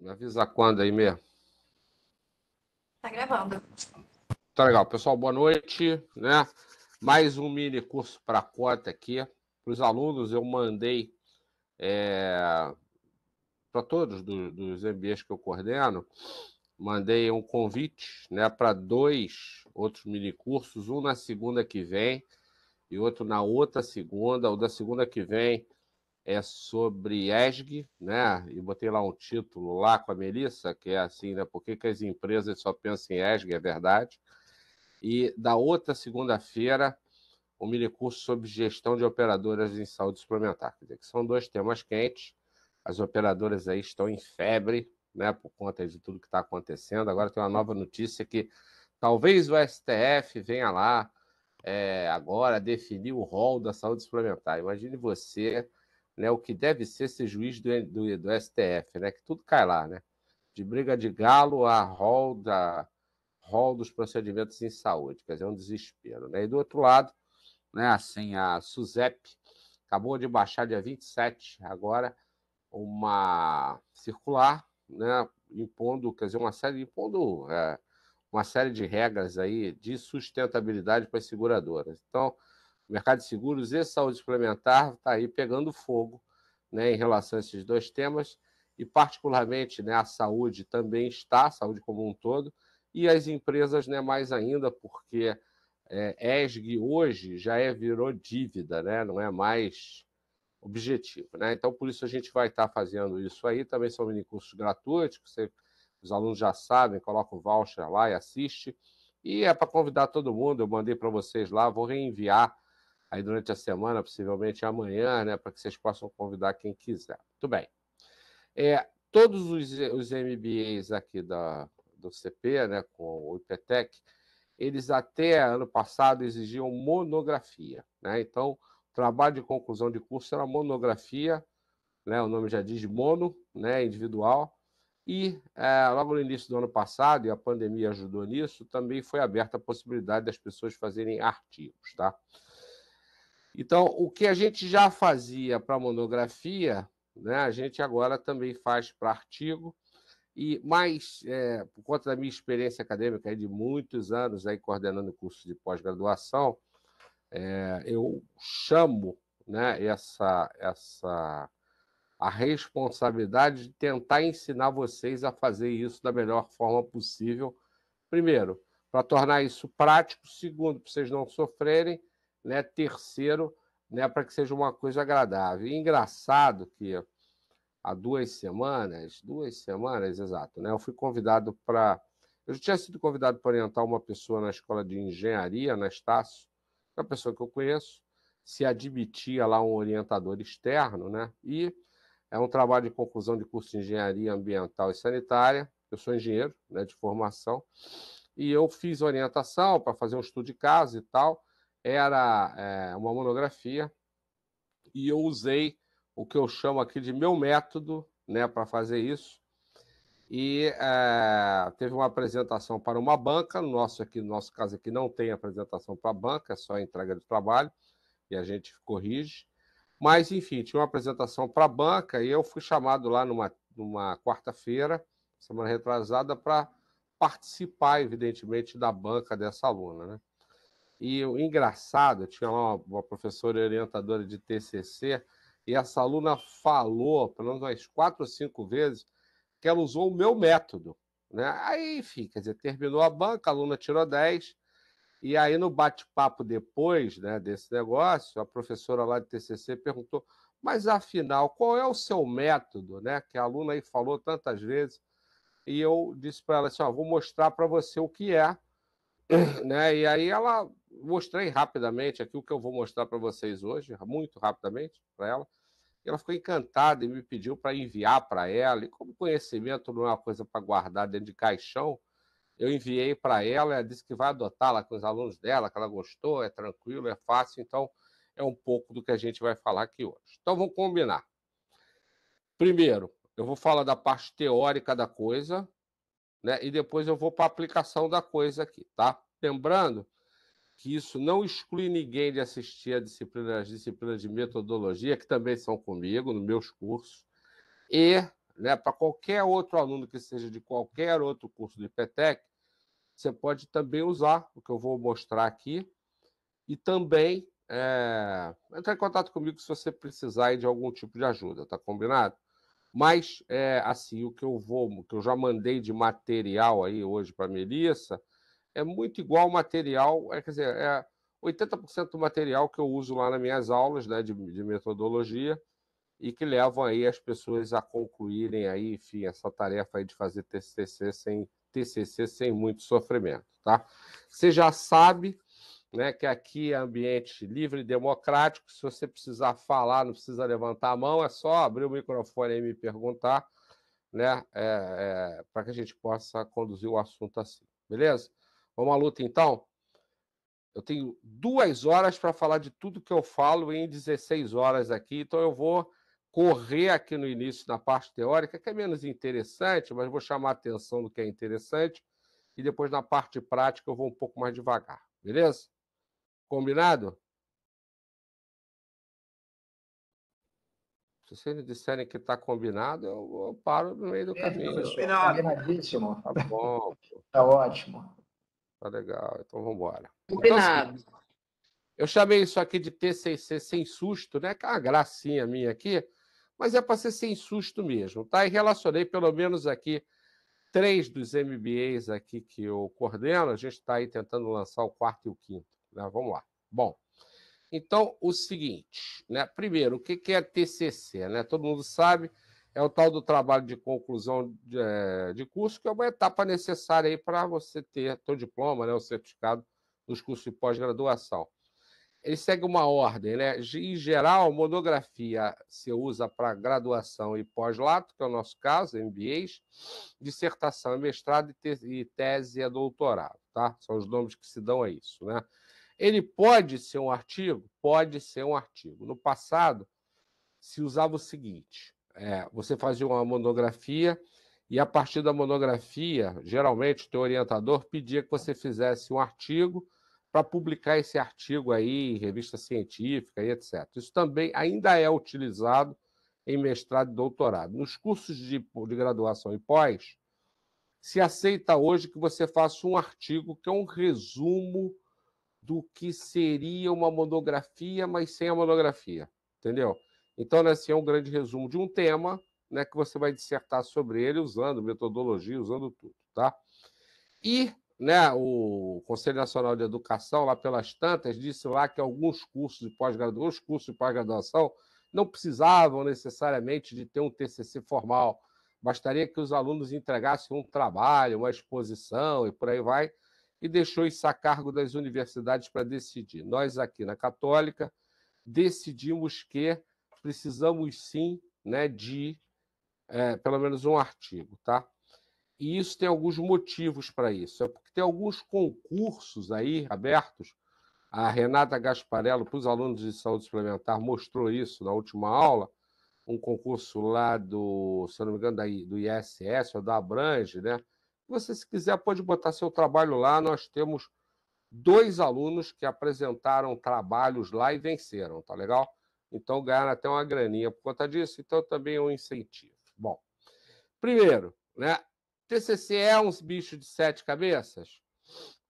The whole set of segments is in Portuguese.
Me avisa quando aí mesmo. Tá gravando. Tá legal. Pessoal, boa noite, né? Mais um mini curso para a cota aqui. Para os alunos, eu mandei para todos dos MBAs que eu coordeno, mandei um convite, né, para 2 outros mini cursos, um na segunda que vem e outro na outra segunda. O da segunda que vem é sobre ESG, né? E botei lá um título lá com a Melissa, que é assim, né? Por que as empresas só pensam em ESG, é verdade. E da outra segunda-feira, um minicurso sobre gestão de operadoras em saúde suplementar. Quer dizer, que são 2 temas quentes. As operadoras aí estão em febre, né? Por conta de tudo que está acontecendo. Agora tem uma nova notícia que talvez o STF venha lá agora definir o rol da saúde suplementar. Imagine você, né, o que deve ser juiz do STF, né, que tudo cai lá, né? De briga de galo a rol dos procedimentos em saúde, quer dizer, é um desespero, né? E do outro lado, né, assim, a SUSEP acabou de baixar dia 27 agora uma circular, né, impondo, quer dizer, uma série de regras aí de sustentabilidade para as seguradoras. Então, o mercado de seguros e saúde suplementar está aí pegando fogo, né, em relação a esses 2 temas, e particularmente, né, a saúde também está, a saúde como um todo, e as empresas, né, mais ainda, porque ESG hoje virou dívida, né, não é mais objetivo, né? Então, por isso a gente vai estar fazendo isso aí. Também são minicursos gratuitos, que os alunos já sabem, coloca o voucher lá e assiste. E é para convidar todo mundo, eu mandei para vocês lá, vou reenviar aí durante a semana, possivelmente amanhã, né, para que vocês possam convidar quem quiser. Muito bem. Todos os MBAs aqui do CP, né, com o IPTEC, eles até ano passado exigiam monografia, né? Então, o trabalho de conclusão de curso era monografia, né? O nome já diz mono, né? Individual. E logo no início do ano passado, e a pandemia ajudou nisso, também foi aberta a possibilidade das pessoas fazerem artigos, tá? Então, o que a gente já fazia para monografia, né? A gente agora também faz para artigo. E mais, por conta da minha experiência acadêmica aí de muitos anos aí coordenando cursos de pós-graduação, eu chamo, né, a responsabilidade de tentar ensinar vocês a fazer isso da melhor forma possível. Primeiro, para tornar isso prático. Segundo, para vocês não sofrerem, né? Terceiro, né, para que seja uma coisa agradável. E engraçado que há 2 semanas, exato, né? Eu fui convidado para. Eu já tinha sido convidado para orientar uma pessoa na escola de engenharia, na Estácio, uma pessoa que eu conheço, se admitia lá um orientador externo, né? E é um trabalho de conclusão de curso de engenharia ambiental e sanitária. Eu sou engenheiro, né, de formação, e eu fiz orientação para fazer um estudo de caso e tal. Era uma monografia, e eu usei o que eu chamo aqui de meu método, né, para fazer isso. E teve uma apresentação para uma banca. No nosso caso aqui não tem apresentação para a banca, é só a entrega de trabalho, e a gente corrige. Mas, enfim, tinha uma apresentação para a banca e eu fui chamado lá numa quarta-feira, semana retrasada, para participar, evidentemente, da banca dessa aluna, né? E o engraçado, tinha lá uma professora orientadora de TCC, e essa aluna falou, pelo menos umas 4 ou 5 vezes, que ela usou o meu método, né? Aí, enfim, quer dizer, terminou a banca, a aluna tirou 10, e aí no bate-papo depois, né, desse negócio, a professora lá de TCC perguntou: mas afinal, qual é o seu método, né? Que a aluna aí falou tantas vezes. E eu disse para ela assim: ó, vou mostrar para você o que é, né? E aí ela mostrei rapidamente aqui o que eu vou mostrar para vocês hoje, muito rapidamente para ela. E ela ficou encantada e me pediu para enviar para ela. E como conhecimento não é uma coisa para guardar dentro de caixão, eu enviei para ela. Ela disse que vai adotá-la com os alunos dela, que ela gostou, é tranquilo, é fácil. Então, é um pouco do que a gente vai falar aqui hoje. Então, vamos combinar. Primeiro, eu vou falar da parte teórica da coisa, né? E depois eu vou para a aplicação da coisa aqui, tá? Lembrando que isso não exclui ninguém de assistir as disciplinas de metodologia, que também são comigo, nos meus cursos. E né, para qualquer outro aluno que seja de qualquer outro curso do IPTEC, você pode também usar o que eu vou mostrar aqui e também entrar em contato comigo se você precisar de algum tipo de ajuda, tá combinado? Mas, assim, o que eu já mandei de material aí hoje para a Melissa, é muito igual ao material, quer dizer, 80% do material que eu uso lá nas minhas aulas, né, de metodologia, e que levam aí as pessoas a concluírem aí, enfim, essa tarefa aí de fazer TCC sem muito sofrimento, tá? Você já sabe, né, que aqui é ambiente livre e democrático. Se você precisar falar, não precisa levantar a mão, é só abrir o microfone e me perguntar, né, para que a gente possa conduzir o assunto assim, beleza? Vamos à luta, então? Eu tenho 2 horas para falar de tudo que eu falo em 16 horas aqui, então eu vou correr aqui no início na parte teórica, que é menos interessante, mas vou chamar a atenção do que é interessante, e depois na parte prática eu vou um pouco mais devagar, beleza? Combinado? Se vocês disserem que está combinado, eu paro no meio do caminho. Professor, combinadíssimo. Tá bom. Tá ótimo. Tá legal, então vamos embora. Combinado. Então, eu chamei isso aqui de TCC sem susto, né? Que é uma gracinha minha aqui, mas é para ser sem susto mesmo, tá? E relacionei pelo menos aqui 3 dos MBAs aqui que eu coordeno. A gente está aí tentando lançar o 4º e o 5º, né? Vamos lá. Bom, então o seguinte, né? Primeiro, o que é TCC, né? Todo mundo sabe, é o tal do trabalho de conclusão de curso, que é uma etapa necessária aí para você ter seu diploma, né? O certificado dos cursos de pós-graduação. Ele segue uma ordem, né? Em geral, monografia se usa para graduação e pós-lato, que é o nosso caso, MBAs, dissertação é mestrado e tese é doutorado, tá? São os nomes que se dão a isso, né? Ele pode ser um artigo? Pode ser um artigo. No passado, se usava o seguinte: você fazia uma monografia e, a partir da monografia, geralmente o teu orientador pedia que você fizesse um artigo para publicar esse artigo aí em revista científica e etc. Isso também ainda é utilizado em mestrado e doutorado. Nos cursos de graduação e pós, se aceita hoje que você faça um artigo que é um resumo do que seria uma monografia, mas sem a monografia, entendeu? Então, assim, é um grande resumo de um tema, né, que você vai dissertar sobre ele usando metodologia, usando tudo, tá? E, né, o Conselho Nacional de Educação, lá pelas tantas, disse lá que alguns cursos de pós-graduação não precisavam necessariamente de ter um TCC formal, bastaria que os alunos entregassem um trabalho, uma exposição e por aí vai, e deixou isso a cargo das universidades para decidir. Nós aqui na Católica decidimos que precisamos sim, né, de pelo menos um artigo, tá? E isso tem alguns motivos para isso. É porque tem alguns concursos aí abertos. A Renata Gasparello, para os alunos de saúde suplementar, mostrou isso na última aula. Um concurso lá se eu não me engano, do ISS ou da Abrange, né? Você, se quiser, pode botar seu trabalho lá. Nós temos 2 alunos que apresentaram trabalhos lá e venceram, tá legal? Então ganharam até uma graninha por conta disso. Então também é um incentivo. Bom, primeiro, né? TCC é um bicho de 7 cabeças?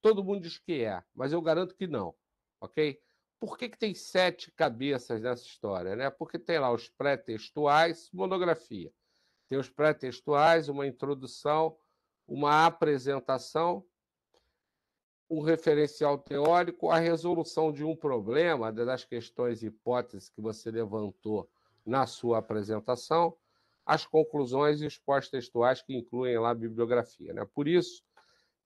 Todo mundo diz que é, mas eu garanto que não, ok? Por que tem 7 cabeças nessa história, né? Porque tem lá os pré-textuais, monografia. Tem os pré-textuais, uma introdução, uma apresentação, um referencial teórico, a resolução de um problema, das questões e hipóteses que você levantou na sua apresentação, as conclusões e os pós-textuais que incluem lá a bibliografia, né? Por isso,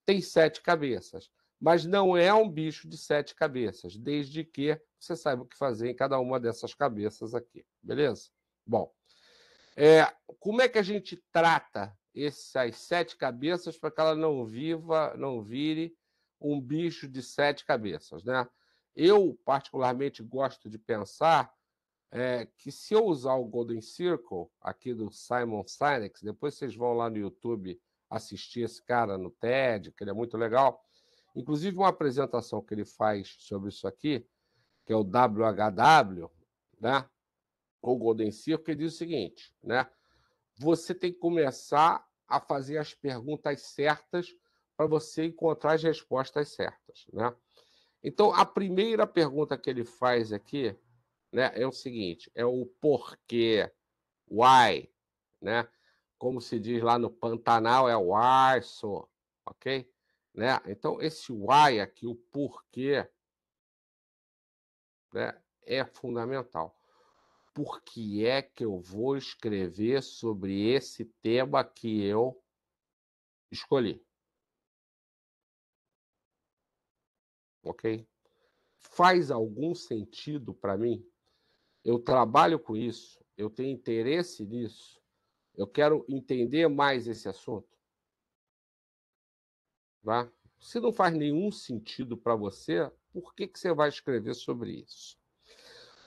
tem 7 cabeças, mas não é um bicho de 7 cabeças, desde que você saiba o que fazer em cada uma dessas cabeças aqui, beleza? Bom, como é que a gente trata essas 7 cabeças para que ela não vire um bicho de 7 cabeças, né? Eu, particularmente, gosto de pensar que se eu usar o Golden Circle, aqui do Simon Sinek, depois vocês vão lá no YouTube assistir esse cara no TED, que ele é muito legal. Inclusive, uma apresentação que ele faz sobre isso aqui, que é o WHW, né? Ou Golden Circle, ele diz o seguinte, né? você tem que começar a fazer as perguntas certas para você encontrar as respostas certas, né? Então, a primeira pergunta que ele faz aqui, né, é o seguinte, é o porquê, why, né? Como se diz lá no Pantanal, é why, so, ok? Né? Então, esse why aqui, o porquê, né, é fundamental. Por que é que eu vou escrever sobre esse tema que eu escolhi? Ok? Faz algum sentido para mim? Eu trabalho com isso, eu tenho interesse nisso, eu quero entender mais esse assunto. Tá? Se não faz nenhum sentido para você, por que você vai escrever sobre isso?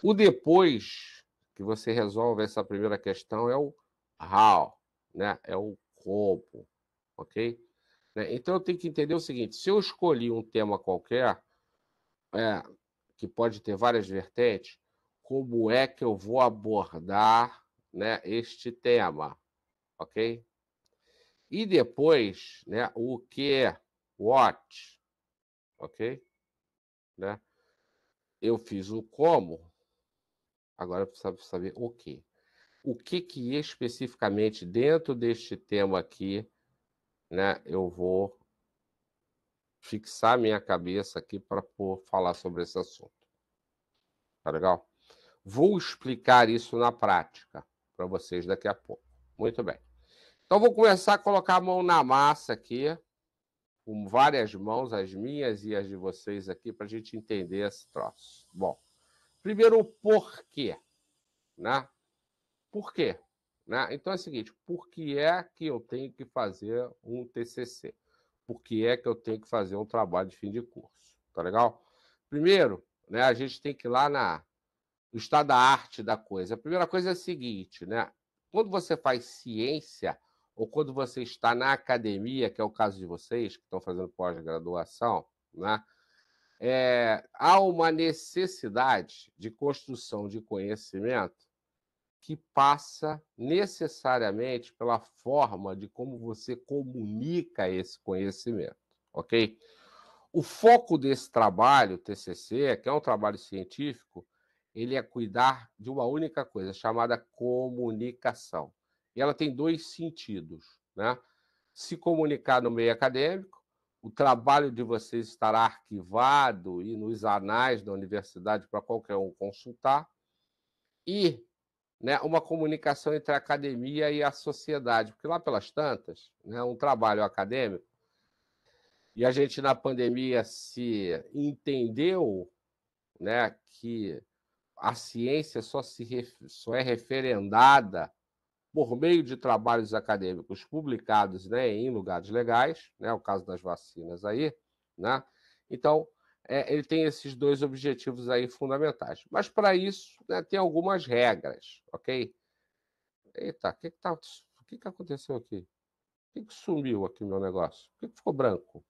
O depois que você resolve essa primeira questão é o how, né? É o como, ok? Então eu tenho que entender o seguinte: se eu escolhi um tema qualquer, que pode ter várias vertentes, como é que eu vou abordar, né, este tema, ok? E depois, né, o que, what, ok? Né? Eu fiz o como, agora eu preciso saber o que. O que especificamente dentro deste tema aqui, né, eu vou fixar minha cabeça aqui para falar sobre esse assunto. Tá legal? Vou explicar isso na prática para vocês daqui a pouco. Muito bem. Então, vou começar a colocar a mão na massa aqui, com várias mãos, as minhas e as de vocês aqui, para a gente entender esse troço. Bom, primeiro o porquê, né? Por quê? Né? Então é o seguinte, por que é que eu tenho que fazer um TCC? Por que é que eu tenho que fazer um trabalho de fim de curso? Tá legal? Primeiro, né, a gente tem que ir lá no estado da arte da coisa. A primeira coisa é a seguinte, né? Quando você faz ciência, ou quando você está na academia, que é o caso de vocês, que estão fazendo pós-graduação, né? Há uma necessidade de construção de conhecimento que passa necessariamente pela forma de como você comunica esse conhecimento, ok? O foco desse trabalho, TCC, que é um trabalho científico, ele é cuidar de uma única coisa, chamada comunicação. E ela tem dois sentidos, né? Se comunicar no meio acadêmico, o trabalho de vocês estará arquivado e nos anais da universidade para qualquer um consultar, e, né, uma comunicação entre a academia e a sociedade, porque lá pelas tantas, né, um trabalho acadêmico, e a gente na pandemia se entendeu, né, que a ciência só é referendada por meio de trabalhos acadêmicos publicados, né, em lugares legais, né, o caso das vacinas aí, né? Então, ele tem esses dois objetivos aí fundamentais. Mas para isso, né, tem algumas regras, ok? Eita, o que aconteceu aqui? Por que sumiu aqui meu negócio? Por que ficou branco?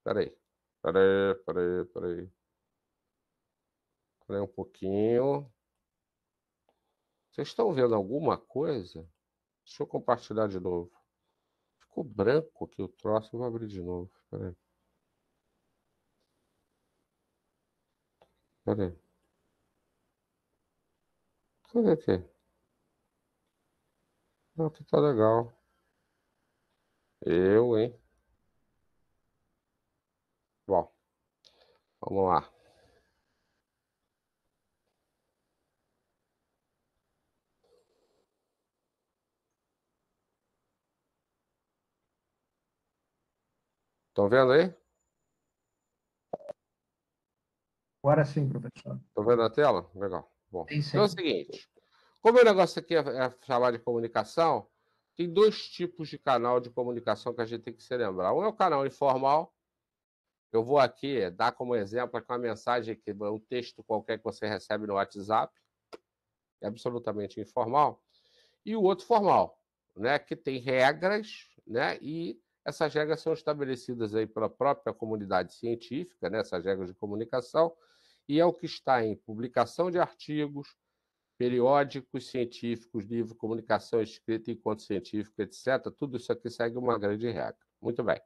Peraí, peraí. Peraí um pouquinho. Vocês estão vendo alguma coisa? Deixa eu compartilhar de novo. Ficou branco aqui o troço, eu vou abrir de novo. Peraí. Cadê aqui? Não, aqui tá legal. Hein? Bom, vamos lá. Estão vendo aí? Agora sim, professor. Estão vendo a tela? Legal. Bom, Tem então é o sim. seguinte. Como o negócio aqui é chamado de comunicação, tem dois tipos de canal de comunicação que a gente tem que se lembrar. Um é o canal informal. Eu vou aqui dar como exemplo aqui uma mensagem, que um texto qualquer que você recebe no WhatsApp, é absolutamente informal. E o outro formal, né, que tem regras, né, e essas regras são estabelecidas aí pela própria comunidade científica, né, essas regras de comunicação, e é o que está em publicação de artigos, periódicos científicos, livro, comunicação escrita, encontro científico, etc., tudo isso aqui segue uma grande regra. Muito bem.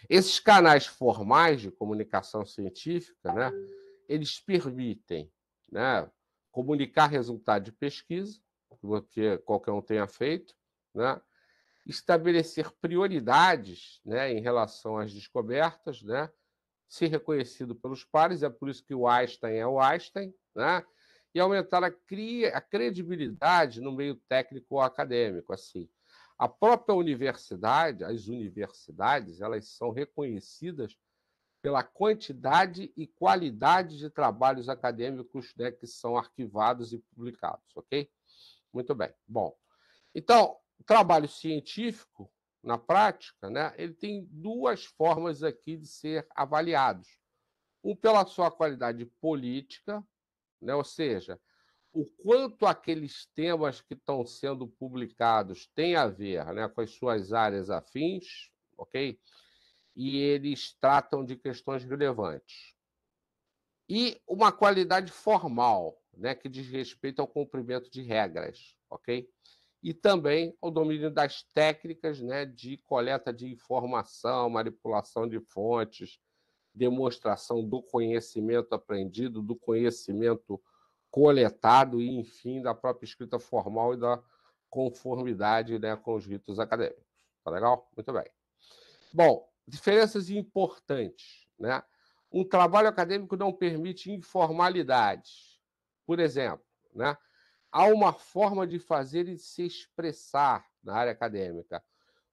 Esses canais formais de comunicação científica, né, eles permitem, né, comunicar resultado de pesquisa, que qualquer um tenha feito, né, estabelecer prioridades, né, em relação às descobertas, né, ser reconhecido pelos pares, é por isso que o Einstein é o Einstein, né, e aumentar a credibilidade no meio técnico ou acadêmico. Assim, a própria universidade, as universidades, elas são reconhecidas pela quantidade e qualidade de trabalhos acadêmicos, né, que são arquivados e publicados, ok? Muito bem. Bom, então, o trabalho científico, na prática, né, ele tem duas formas aqui de ser avaliados. Um pela sua qualidade política, né, ou seja, o quanto aqueles temas que estão sendo publicados têm a ver, né, com as suas áreas afins, ok? E eles tratam de questões relevantes. E uma qualidade formal, né, que diz respeito ao cumprimento de regras, ok? E também ao domínio das técnicas, né, de coleta de informação, manipulação de fontes, demonstração do conhecimento aprendido, do conhecimento coletado e, enfim, da própria escrita formal e da conformidade, né, com os ritos acadêmicos. Tá legal? Muito bem. Bom, diferenças importantes, né? Um trabalho acadêmico não permite informalidades. Por exemplo, né? Há uma forma de fazer e de se expressar na área acadêmica.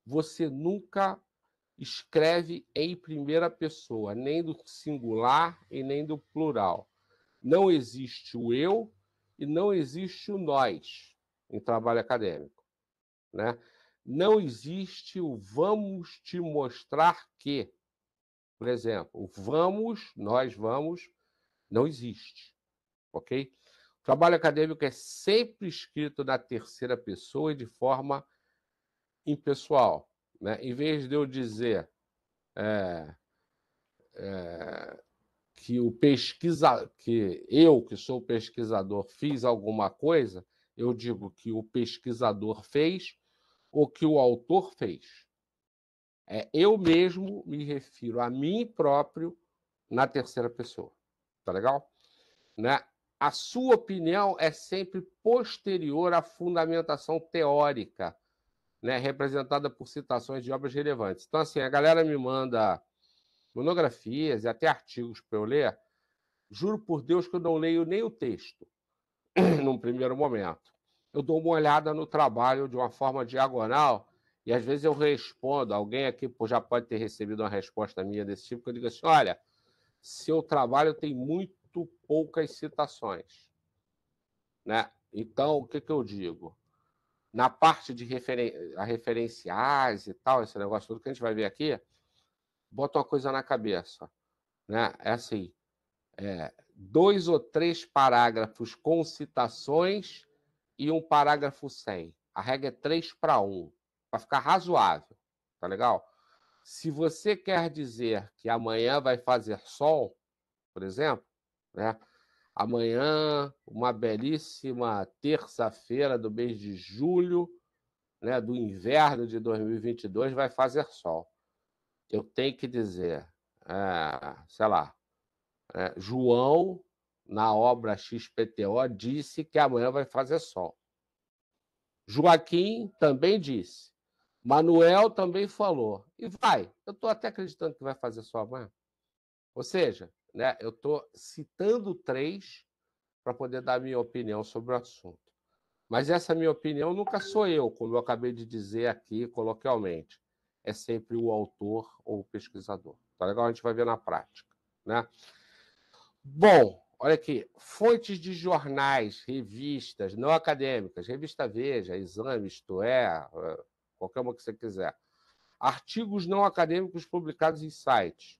Você nunca escreve em primeira pessoa, nem do singular e nem do plural. Não existe o eu e não existe o nós em trabalho acadêmico, né? Não existe o vamos te mostrar que. Por exemplo, o vamos, nós vamos, não existe, ok? O trabalho acadêmico é sempre escrito na terceira pessoa e de forma impessoal, né? Em vez de eu dizer que eu, que sou pesquisador, fiz alguma coisa, eu digo que o pesquisador fez ou que o autor fez. Eu mesmo me refiro a mim próprio na terceira pessoa. Tá legal? Né? A sua opinião é sempre posterior à fundamentação teórica, né, representada por citações de obras relevantes. Então, assim, a galera me manda monografias e até artigos para eu ler. Juro por Deus que eu não leio nem o texto, num primeiro momento. Eu dou uma olhada no trabalho de uma forma diagonal e, às vezes, eu respondo. Alguém aqui já pode ter recebido uma resposta minha desse tipo, que eu digo assim, olha, seu trabalho tem muito poucas citações, né? Então, o que eu digo? Na parte de referenciais e tal, esse negócio todo que a gente vai ver aqui, bota uma coisa na cabeça, né? É assim, 2 ou 3 parágrafos com citações e um parágrafo sem. A regra é 3:1, para ficar razoável, tá legal? Se você quer dizer que amanhã vai fazer sol, por exemplo, né? Amanhã, uma belíssima terça-feira do mês de julho, né, do inverno de 2022, vai fazer sol. Eu tenho que dizer, sei lá, João, na obra XPTO, disse que amanhã vai fazer sol. Joaquim também disse. Manuel também falou. E vai. Eu estou até acreditando que vai fazer sol amanhã. Ou seja, né, eu estou citando 3 para poder dar a minha opinião sobre o assunto. Mas essa minha opinião nunca sou eu, como eu acabei de dizer aqui coloquialmente. É sempre o autor ou o pesquisador. Tá legal? A gente vai ver na prática, né? Bom, olha aqui. Fontes de jornais, revistas não acadêmicas, revista Veja, Exame, Isto É, qualquer uma que você quiser. Artigos não acadêmicos publicados em sites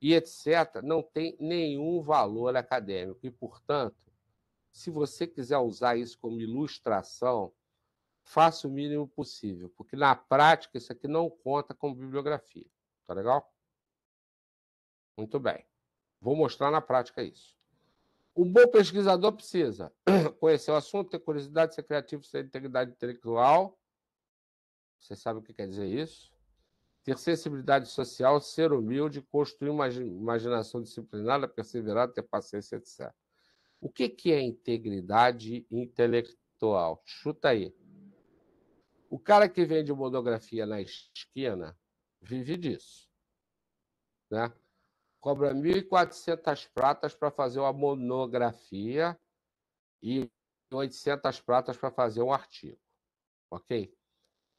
e etc., não tem nenhum valor acadêmico. E, portanto, se você quiser usar isso como ilustração, faça o mínimo possível, porque na prática isso aqui não conta como bibliografia. Tá legal? Muito bem. Vou mostrar na prática isso. Um bom pesquisador precisa conhecer o assunto, ter curiosidade, ser criativo, ter integridade intelectual. Você sabe o que quer dizer isso? Ter sensibilidade social, ser humilde, construir uma imaginação disciplinada, perseverar, ter paciência, etc. O que é integridade intelectual? Chuta aí. O cara que vende monografia na esquina vive disso, né? Cobra 1.400 pratas para fazer uma monografia e 800 pratas para fazer um artigo, ok?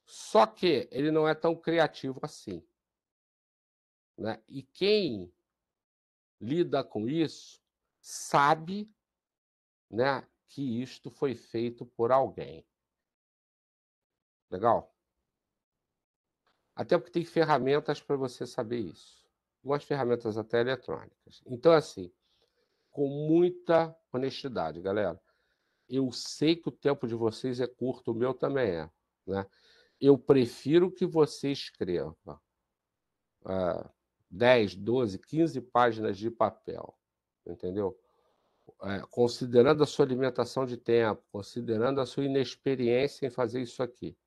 Só que ele não é tão criativo assim, né? E quem lida com isso sabe, né, que isto foi feito por alguém. Legal? Até porque tem ferramentas para você saber isso. Algumas ferramentas até eletrônicas. Então, assim, com muita honestidade, galera. Eu sei que o tempo de vocês é curto, o meu também é, né? Eu prefiro que você escreva 10, 12, 15 páginas de papel, entendeu? Considerando a sua limitação de tempo, considerando a sua inexperiência em fazer isso aqui,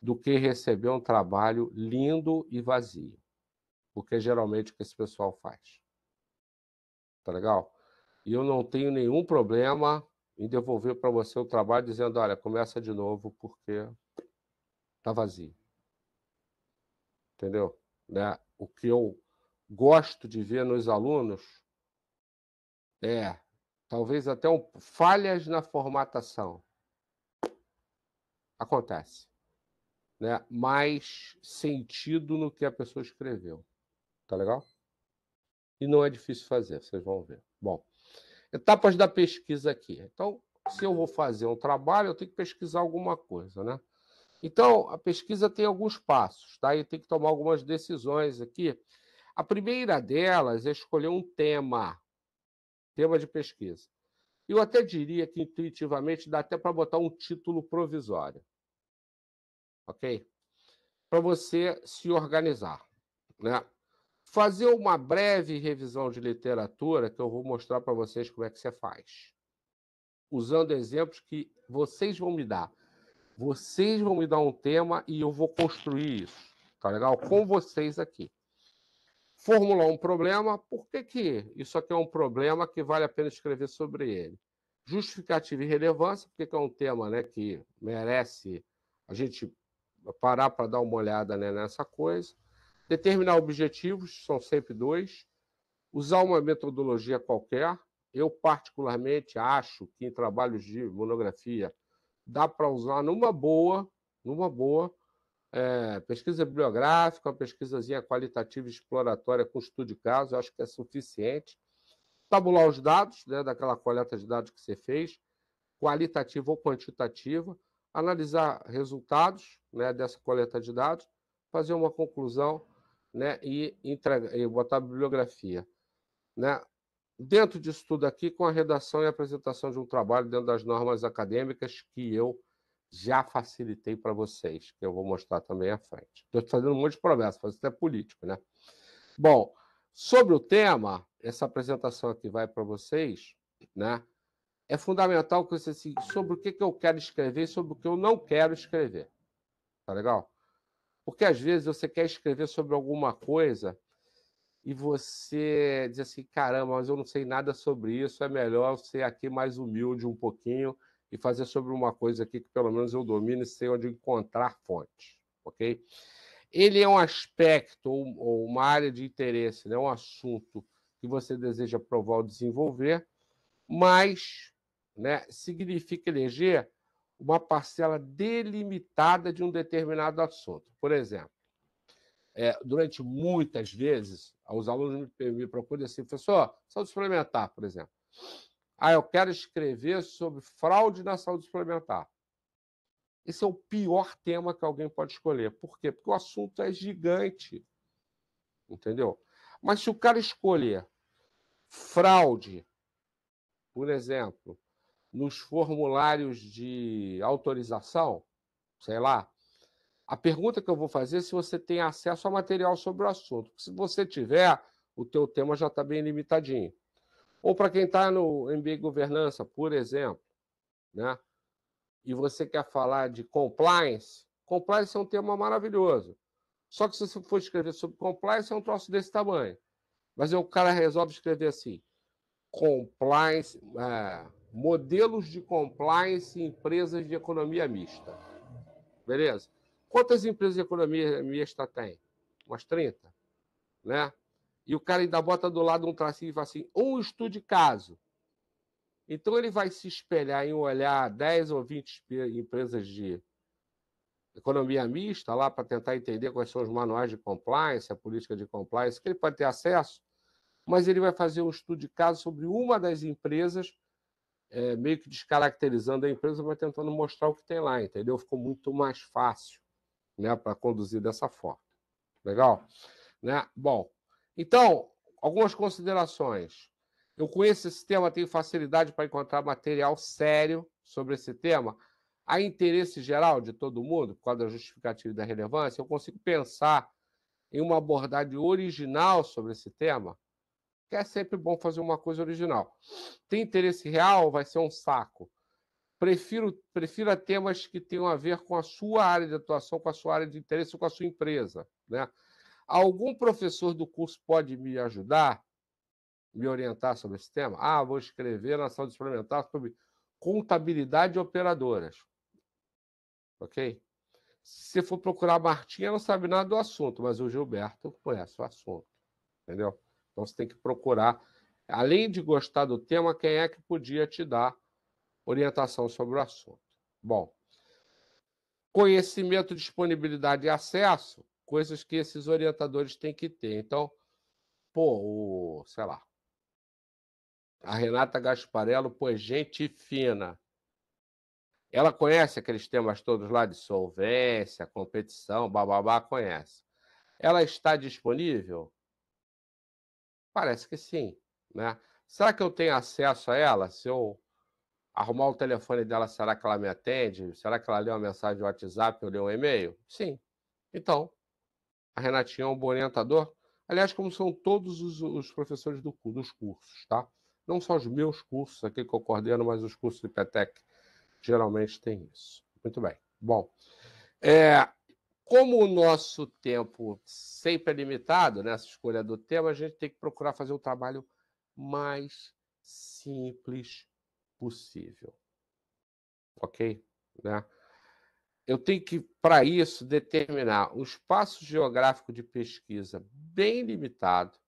do que receber um trabalho lindo e vazio, porque é geralmente o que esse pessoal faz. Tá legal? E eu não tenho nenhum problema em devolver para você o trabalho dizendo, olha, começa de novo porque tá vazio. Entendeu? Né? O que eu gosto de ver nos alunos é talvez até falhas na formatação. Acontece. Né? Mais sentido no que a pessoa escreveu. Tá legal? E não é difícil fazer, vocês vão ver. Bom, etapas da pesquisa aqui. Então, se eu vou fazer um trabalho, eu tenho que pesquisar alguma coisa, né? Então, a pesquisa tem alguns passos, tá? E tem que tomar algumas decisões aqui. A primeira delas é escolher um tema de pesquisa. Eu até diria que, intuitivamente, dá até para botar um título provisório, ok? Para você se organizar, né? Fazer uma breve revisão de literatura, que eu vou mostrar para vocês como é que você faz, usando exemplos que vocês vão me dar. Vocês vão me dar um tema e eu vou construir isso, tá legal? Com vocês aqui. Formular um problema, por que isso aqui é um problema que vale a pena escrever sobre ele? Justificativa e relevância, porque é um tema, né, que merece a gente parar para dar uma olhada, né, nessa coisa. Determinar objetivos, são sempre dois. Usar uma metodologia qualquer. Eu, particularmente, acho que em trabalhos de monografia dá para usar numa boa, pesquisa bibliográfica, uma pesquisazinha qualitativa e exploratória com estudo de caso, eu acho que é suficiente. Tabular os dados, né, daquela coleta de dados que você fez, qualitativa ou quantitativa, analisar resultados, né, dessa coleta de dados, fazer uma conclusão, né, e botar a bibliografia. Né? Dentro disso tudo aqui, com a redação e apresentação de um trabalho dentro das normas acadêmicas que eu já facilitei para vocês, que eu vou mostrar também à frente. Estou fazendo um monte de promessas, fazendo até político, né? Bom, sobre o tema, essa apresentação aqui vai para vocês, né? É fundamental que você assim, sobre o que eu quero escrever e sobre o que eu não quero escrever. Tá legal? Porque às vezes você quer escrever sobre alguma coisa e você diz assim, caramba, mas eu não sei nada sobre isso, é melhor ser aqui mais humilde um pouquinho e fazer sobre uma coisa aqui que pelo menos eu domino e sei onde encontrar fontes, ok? Ele é um aspecto ou uma área de interesse, né? Um assunto que você deseja provar ou desenvolver, mas, né, significa eleger uma parcela delimitada de um determinado assunto. Por exemplo, durante muitas vezes, os alunos me procuram assim, professor, saúde suplementar, por exemplo. Eu quero escrever sobre fraude na saúde suplementar. Esse é o pior tema que alguém pode escolher. Por quê? Porque o assunto é gigante. Entendeu? Mas se o cara escolher fraude, por exemplo, nos formulários de autorização, sei lá, a pergunta que eu vou fazer é se você tem acesso a material sobre o assunto. Se você tiver, o teu tema já está bem limitadinho. Ou para quem está no MBA Governança, por exemplo, né? E você quer falar de compliance, compliance é um tema maravilhoso. Só que se você for escrever sobre compliance, é um troço desse tamanho. Mas aí o cara resolve escrever assim, compliance, modelos de compliance em empresas de economia mista. Beleza? Quantas empresas de economia mista tem? Umas 30, né? E o cara ainda bota do lado um tracinho e fala assim, um estudo de caso. Então ele vai se espelhar em olhar 10 ou 20 empresas de economia mista lá para tentar entender quais são os manuais de compliance, a política de compliance, que ele pode ter acesso, mas ele vai fazer um estudo de caso sobre uma das empresas, meio que descaracterizando a empresa, mas tentando mostrar o que tem lá, entendeu? Ficou muito mais fácil, né, para conduzir dessa forma. Legal? Né? Bom, então, algumas considerações. Eu conheço esse tema, tenho facilidade para encontrar material sério sobre esse tema. Há interesse geral de todo mundo, por causa da justificativa e da relevância, eu consigo pensar em uma abordagem original sobre esse tema, que é sempre bom fazer uma coisa original. Tem interesse real, vai ser um saco. Prefiro temas que tenham a ver com a sua área de atuação, com a sua área de interesse, com a sua empresa, né? Algum professor do curso pode me ajudar, me orientar sobre esse tema? Vou escrever na saúde suplementar sobre contabilidade de operadoras. Ok? Se for procurar a Martinha, não sabe nada do assunto, mas o Gilberto conhece o assunto. Entendeu? Então você tem que procurar, além de gostar do tema, quem é que podia te dar orientação sobre o assunto. Bom, conhecimento, disponibilidade e acesso, coisas que esses orientadores têm que ter. Então, sei lá, a Renata Gasparello, gente fina. Ela conhece aqueles temas todos lá de solvência, competição, bababá, conhece. Ela está disponível? Parece que sim, né? Será que eu tenho acesso a ela? Se eu arrumar o telefone dela, será que ela me atende? Será que ela lê uma mensagem de WhatsApp ou lê um e-mail? Sim. Então, a Renatinha é um bom orientador. Aliás, como são todos os professores dos cursos, tá? Não só os meus cursos aqui que eu coordeno, mas os cursos de PETEC geralmente tem isso. Muito bem. Bom, como o nosso tempo sempre é limitado nessa escolha do tema, a gente tem que procurar fazer o trabalho mais simples possível. Ok? Né? Eu tenho que, para isso, determinar um espaço geográfico de pesquisa bem limitado,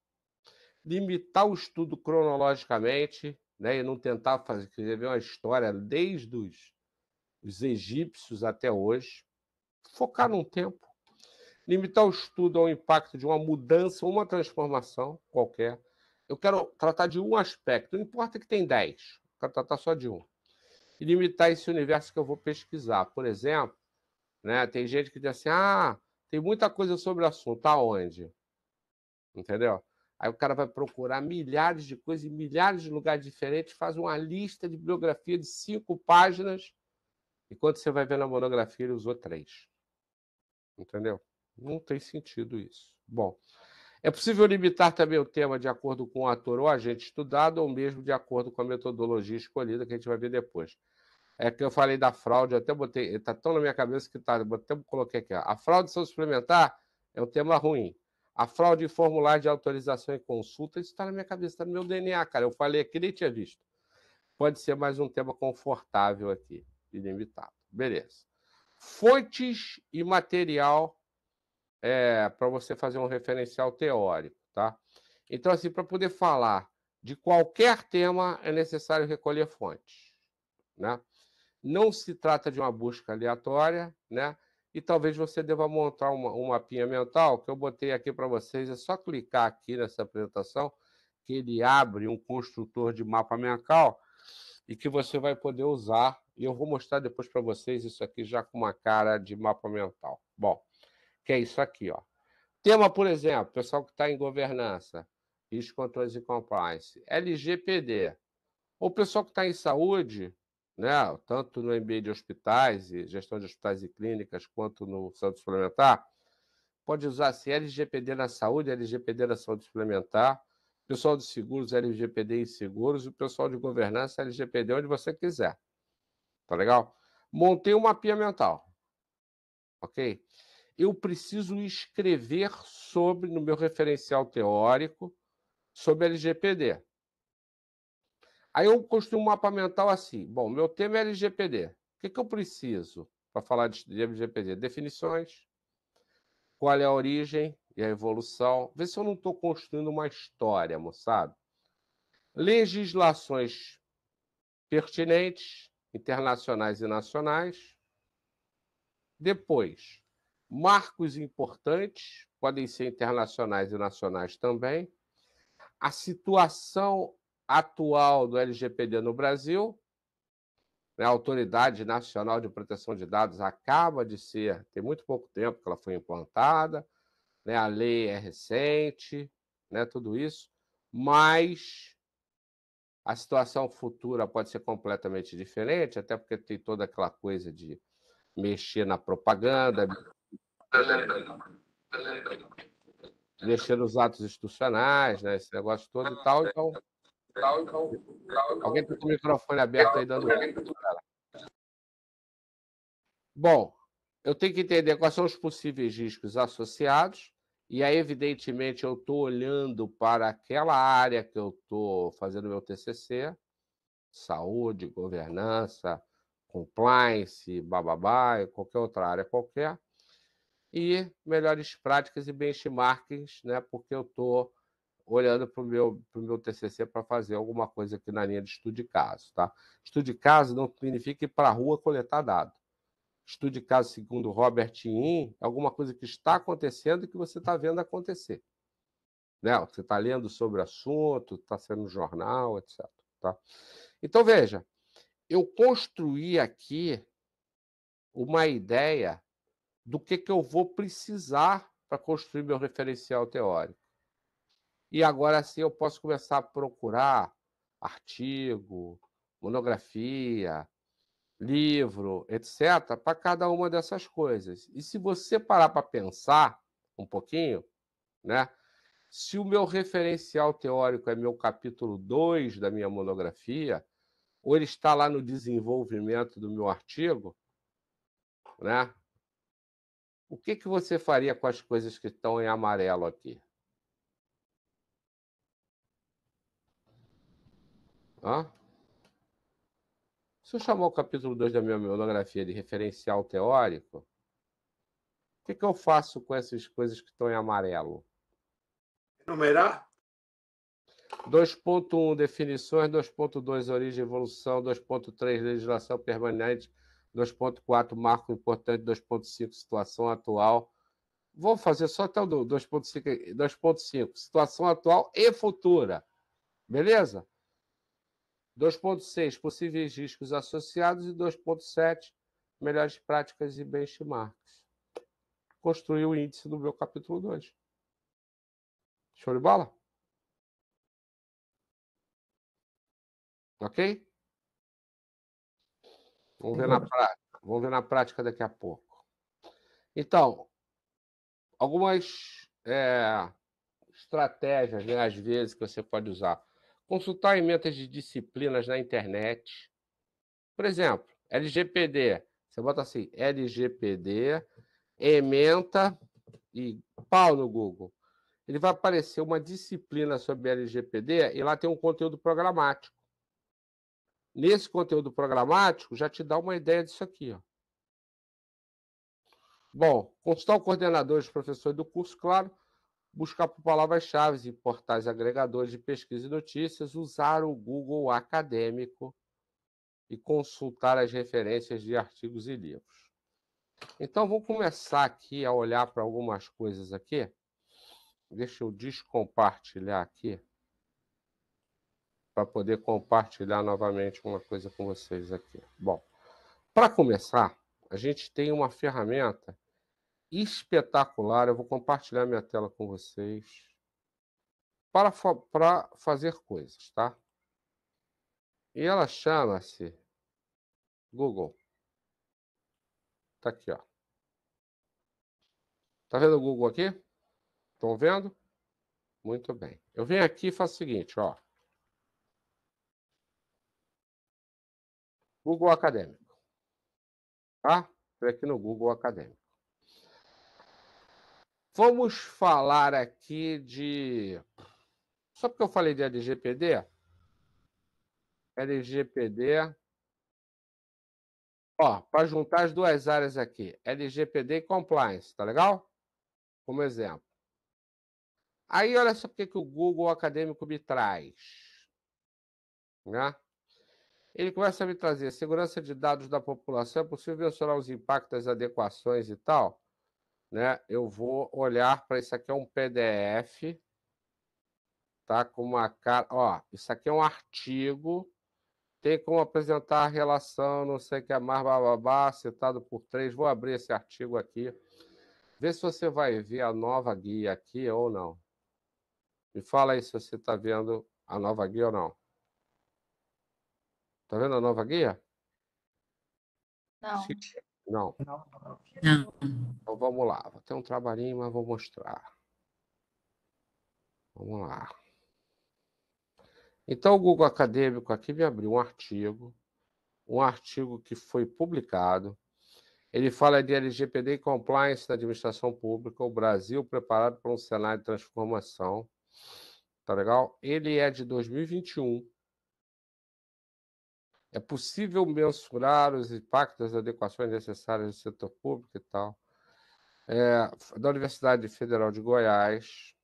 limitar o estudo cronologicamente, né, e não tentar escrever uma história desde os egípcios até hoje, focar num tempo, limitar o estudo ao impacto de uma mudança, uma transformação qualquer. Eu quero tratar de um aspecto, não importa que tem 10, eu quero tratar só de um. E limitar esse universo que eu vou pesquisar. Por exemplo, né, tem gente que diz assim, tem muita coisa sobre o assunto, aonde? Entendeu? Aí o cara vai procurar milhares de coisas em milhares de lugares diferentes, faz uma lista de bibliografia de 5 páginas, e quando você vai ver na monografia, ele usou 3. Entendeu? Não tem sentido isso. Bom, é possível limitar também o tema de acordo com o ator ou agente estudado, ou mesmo de acordo com a metodologia escolhida, que a gente vai ver depois. É que eu falei da fraude, eu até botei, está tão na minha cabeça que até coloquei aqui. A fraude suplementar é um tema ruim. A fraude em formulário de autorização e consulta, isso está na minha cabeça, está no meu DNA, cara. Eu falei aqui, nem tinha visto. Pode ser mais um tema confortável aqui, ilimitado. Beleza. Fontes e material para você fazer um referencial teórico, tá? Então, assim, para poder falar de qualquer tema, é necessário recolher fontes, né? Não se trata de uma busca aleatória, né? E talvez você deva montar um mapinha mental, que eu botei aqui para vocês. É só clicar aqui nessa apresentação, que ele abre um construtor de mapa mental e que você vai poder usar. E eu vou mostrar depois para vocês isso aqui já com uma cara de mapa mental. Bom, que é isso aqui, ó. Tema, por exemplo, pessoal que está em governança, risco, controles e compliance, LGPD. Ou o pessoal que está em saúde, né, tanto no MBA de hospitais e gestão de hospitais e clínicas, quanto no saúde suplementar, pode usar assim, LGPD na saúde, LGPD na saúde suplementar. pessoal de seguros, LGPD e seguros, e o pessoal de governança, LGPD, onde você quiser. Tá legal? Montei um mapinha mental. Ok? Eu preciso escrever sobre, no meu referencial teórico, sobre LGPD. Aí eu construí um mapa mental assim. Bom, meu tema é LGPD. O que eu preciso para falar de LGPD? Definições, qual é a origem e a evolução. Vê se eu não estou construindo uma história, moçada. Legislações pertinentes, internacionais e nacionais. Depois, marcos importantes, podem ser internacionais e nacionais também. A situação atual do LGPD no Brasil, né? A Autoridade Nacional de Proteção de Dados acaba de ser, tem muito pouco tempo que ela foi implantada, né? A lei é recente, né? Tudo isso, mas a situação futura pode ser completamente diferente, até porque tem toda aquela coisa de mexer na propaganda, mexer nos atos institucionais, né? Esse negócio todo e tal. Então, alguém está com o microfone aberto aí dando. Bom, eu tenho que entender quais são os possíveis riscos associados, e aí, evidentemente, eu estou olhando para aquela área que eu estou fazendo meu TCC, saúde, governança, compliance, bababá, qualquer outra área qualquer, e melhores práticas e benchmarkings, né? Porque eu estou olhando para o meu TCC para fazer alguma coisa aqui na linha de estudo de caso. Tá? Estudo de caso não significa ir para a rua coletar dados. Estudo de caso, segundo Robert Ian, é alguma coisa que está acontecendo e que você está vendo acontecer. Né? Você está lendo sobre o assunto, está sendo no jornal, etc. Tá? Então, veja, eu construí aqui uma ideia do que eu vou precisar para construir meu referencial teórico. E agora sim eu posso começar a procurar artigo, monografia, livro, etc., para cada uma dessas coisas. E se você parar para pensar um pouquinho, né? Se o meu referencial teórico é meu capítulo 2 da minha monografia, ou ele está lá no desenvolvimento do meu artigo, né? O que você faria com as coisas que estão em amarelo aqui? Hã? Se eu chamar o capítulo 2 da minha monografia de referencial teórico, o que eu faço com essas coisas que estão em amarelo? Numerar? 2.1 definições, 2.2 origem e evolução, 2.3 legislação permanente, 2.4 marco importante, 2.5 situação atual. Vou fazer só até o 2.5, 2.5 situação atual e futura. Beleza? 2.6 possíveis riscos associados e 2.7 melhores práticas e benchmarks. Construir o índice do meu capítulo 2. Show de bola? Ok? Vamos ver na prática. Vamos ver na prática daqui a pouco. Então, algumas estratégias, né, às vezes, que você pode usar. Consultar emendas de disciplinas na internet. Por exemplo, LGPD. Você bota assim, LGPD, ementa e pau no Google. Ele vai aparecer uma disciplina sobre LGPD e lá tem um conteúdo programático. Nesse conteúdo programático, já te dá uma ideia disso aqui. Ó. Bom, consultar o coordenador e os professores do curso, claro, buscar por palavras-chave em portais agregadores de pesquisa e notícias, usar o Google Acadêmico e consultar as referências de artigos e livros. Então, vou começar aqui a olhar para algumas coisas aqui. Deixa eu descompartilhar aqui para poder compartilhar novamente uma coisa com vocês aqui. Bom, para começar, a gente tem uma ferramenta espetacular. Eu vou compartilhar minha tela com vocês para fazer coisas, tá? E ela chama-se Google. Tá aqui, ó. Tá vendo o Google aqui? Estão vendo? Muito bem. Eu venho aqui e faço o seguinte, ó. Google Acadêmico. Tá? Estou aqui no Google Acadêmico. Vamos falar aqui de... Só porque eu falei de LGPD? LGPD... Ó, para juntar as duas áreas aqui, LGPD e Compliance, tá legal? Como exemplo. Aí, olha só o que o Google Acadêmico me traz. Né? Ele começa a me trazer segurança de dados da população, é possível mensurar os impactos das adequações e tal. Né? Eu vou olhar para isso aqui, é um PDF, tá? Com uma cara. Ó, isso aqui é um artigo, tem como apresentar a relação, não sei o que é mais, bababá, citado por 3. Vou abrir esse artigo aqui. Vê se você vai ver a nova guia aqui ou não. Me fala aí se você está vendo a nova guia ou não. Está vendo a nova guia? Não. Não. Não. Não. Então vamos lá. Vou ter um trabalhinho, mas vou mostrar. Vamos lá. Então, o Google Acadêmico aqui me abriu um artigo que foi publicado. Ele fala de LGPD e compliance na administração pública, o Brasil preparado para um cenário de transformação. Tá legal? Ele é de 2021. É possível mensurar os impactos das adequações necessárias do setor público e tal. Da Universidade Federal de Goiás.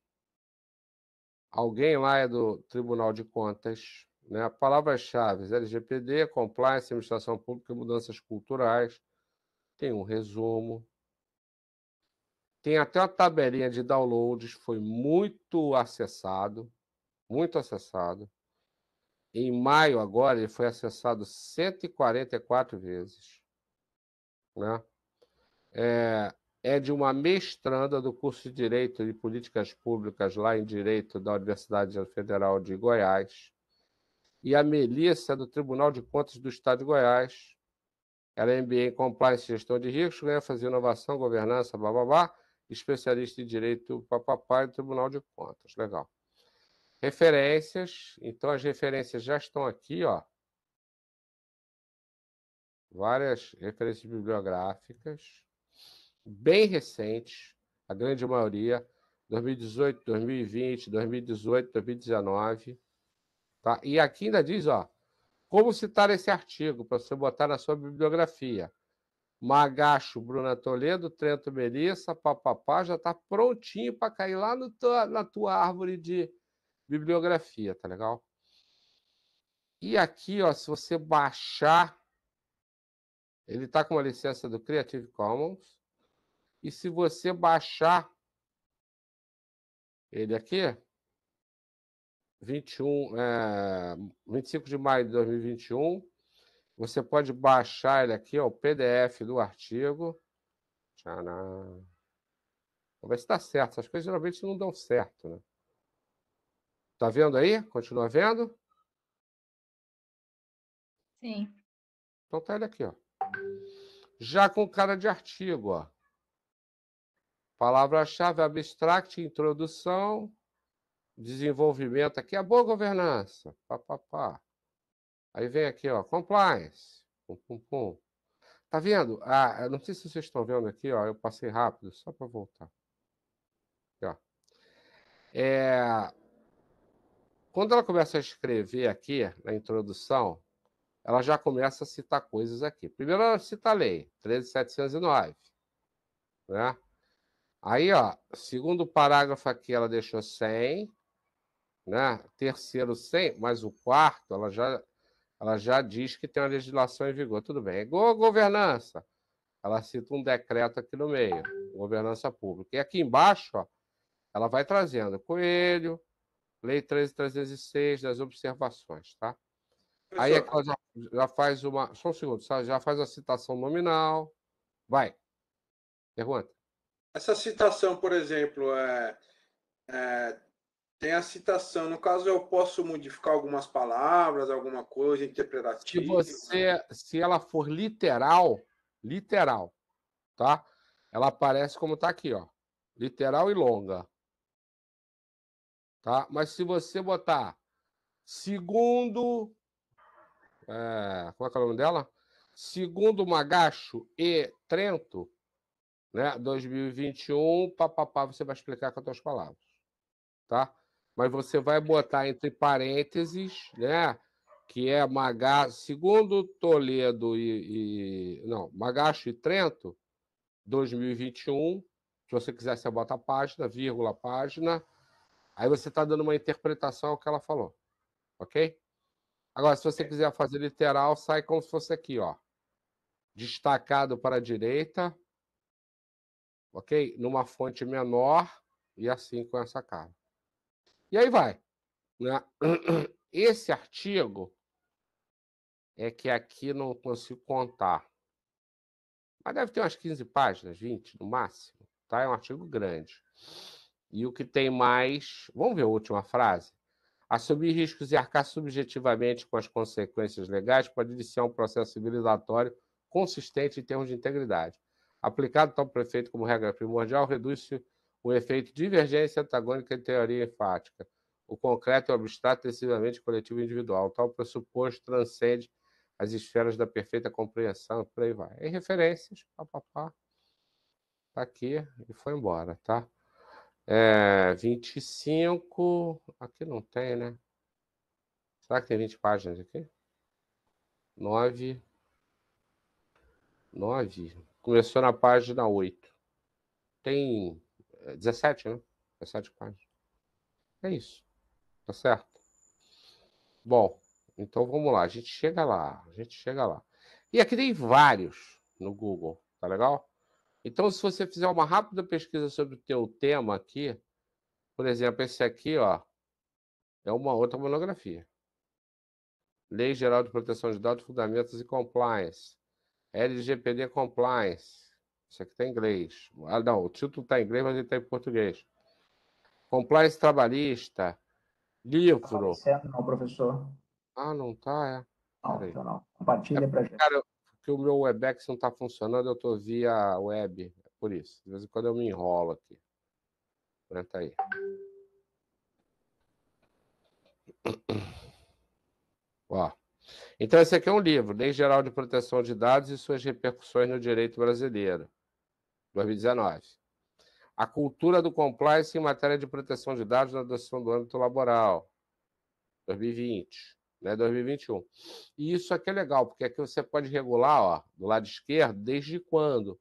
Alguém lá é do Tribunal de Contas. Né? Palavras-chave: LGPD, compliance, administração pública e mudanças culturais. Tem um resumo. Tem até uma tabelinha de downloads, foi muito acessado. Muito acessado. Em maio, agora, ele foi acessado 144 vezes. Né? É de uma mestranda do curso de Direito e Políticas Públicas, lá em Direito, da Universidade Federal de Goiás. E a Melissa, do Tribunal de Contas do Estado de Goiás. Ela é MBA em Compliance e Gestão de Riscos, ganha fazer inovação, governança, bababá, especialista em Direito, papapá, e Tribunal de Contas. Legal. Referências. Então, as referências já estão aqui, ó. Várias referências bibliográficas, bem recentes, a grande maioria, 2018, 2020, 2018, 2019. Tá? E aqui ainda diz, ó, como citar esse artigo para você botar na sua bibliografia. Magacho, Bruna Toledo, Trento Melissa, papapá, já está prontinho para cair lá na tua árvore de bibliografia, tá legal? E aqui, ó, se você baixar, ele está com uma licença do Creative Commons. E se você baixar ele aqui, 25 de maio de 2021, você pode baixar ele aqui, ó, o PDF do artigo. Tcharam. Vamos ver se está certo. Essas coisas geralmente não dão certo, né? Tá vendo aí? Continua vendo? Sim. Então tá ele aqui, ó. Já com cara de artigo, ó. Palavra-chave: abstract, introdução, desenvolvimento. Aqui é a boa governança. Pá, pá, pá. Aí vem aqui, ó, compliance. Pum, pum, pum. Tá vendo? Eu não sei se vocês estão vendo aqui, ó. Eu passei rápido, só para voltar. Aqui, ó. Quando ela começa a escrever aqui, na introdução, ela já começa a citar coisas aqui. Primeiro ela cita a lei, 13.709. Né? Aí, ó, segundo parágrafo aqui, ela deixou 100. Né? Terceiro, 100, mas o quarto, ela já diz que tem uma legislação em vigor. Tudo bem. É igual a governança. Ela cita um decreto aqui no meio, governança pública. E aqui embaixo, ó, ela vai trazendo Coelho, Lei 13.306, das observações, tá? Aí é que ela já faz uma... Só um segundo, já faz a citação nominal. Vai. Pergunta. Essa citação, por exemplo, tem a citação. No caso, eu posso modificar algumas palavras, alguma coisa interpretativa. Se ela for literal, tá? Ela aparece como está aqui, ó. Literal e longa. tá? Mas se você botar segundo... como é que é o nome dela? Segundo Magacho e Trento, né? 2021, papapá, você vai explicar com as tuas palavras, tá? Mas você vai botar entre parênteses, né? Que é segundo Toledo não, Magacho e Trento, 2021. Se você quiser, você bota a página, vírgula, página. Aí você está dando uma interpretação ao que ela falou, ok? Agora, se você quiser fazer literal, sai como se fosse aqui, ó. Destacado para a direita, ok? Numa fonte menor e assim com essa cara. E aí vai, né? Esse artigo é que aqui não consigo contar. Mas deve ter umas 15 páginas, 20 no máximo, tá? É um artigo grande. E o que tem mais... Vamos ver a última frase? Assumir riscos e arcar subjetivamente com as consequências legais pode iniciar um processo civilizatório consistente em termos de integridade. Aplicado tal preceito como regra primordial, reduz-se o efeito divergência antagônica em teoria enfática. O concreto e o abstrato excessivamente coletivo e individual. Tal pressuposto transcende as esferas da perfeita compreensão, por aí vai. Em referências, papapá, tá aqui e foi embora, tá? 25, aqui não tem, né? Será que tem 20 páginas aqui? 9. Começou na página 8. Tem 17, né? 17 páginas. É isso. Tá certo? Bom, então vamos lá. A gente chega lá. E aqui tem vários no Google, tá legal? Então, se você fizer uma rápida pesquisa sobre o teu tema aqui, por exemplo, esse aqui, ó, é uma outra monografia. Lei Geral de Proteção de Dados, Fundamentos e Compliance. LGPD Compliance. Isso aqui está em inglês. Ah, não, o título está em inglês, mas ele está em português. Compliance trabalhista. Livro. Tá aparecendo, não, professor. Ah, não tá, Não, Peraí. então não. Compartilha para gente. Cara, porque o meu Webex não está funcionando, eu estou via web. É por isso. De vez em quando eu me enrolo aqui. Aguenta aí. Ó. Então, esse aqui é um livro, Lei Geral de Proteção de Dados e suas repercussões no direito brasileiro, 2019. A cultura do compliance em matéria de proteção de dados na adoção do âmbito laboral, 2020, né, 2021. E isso aqui é legal, porque aqui você pode regular, ó, do lado esquerdo, desde quando.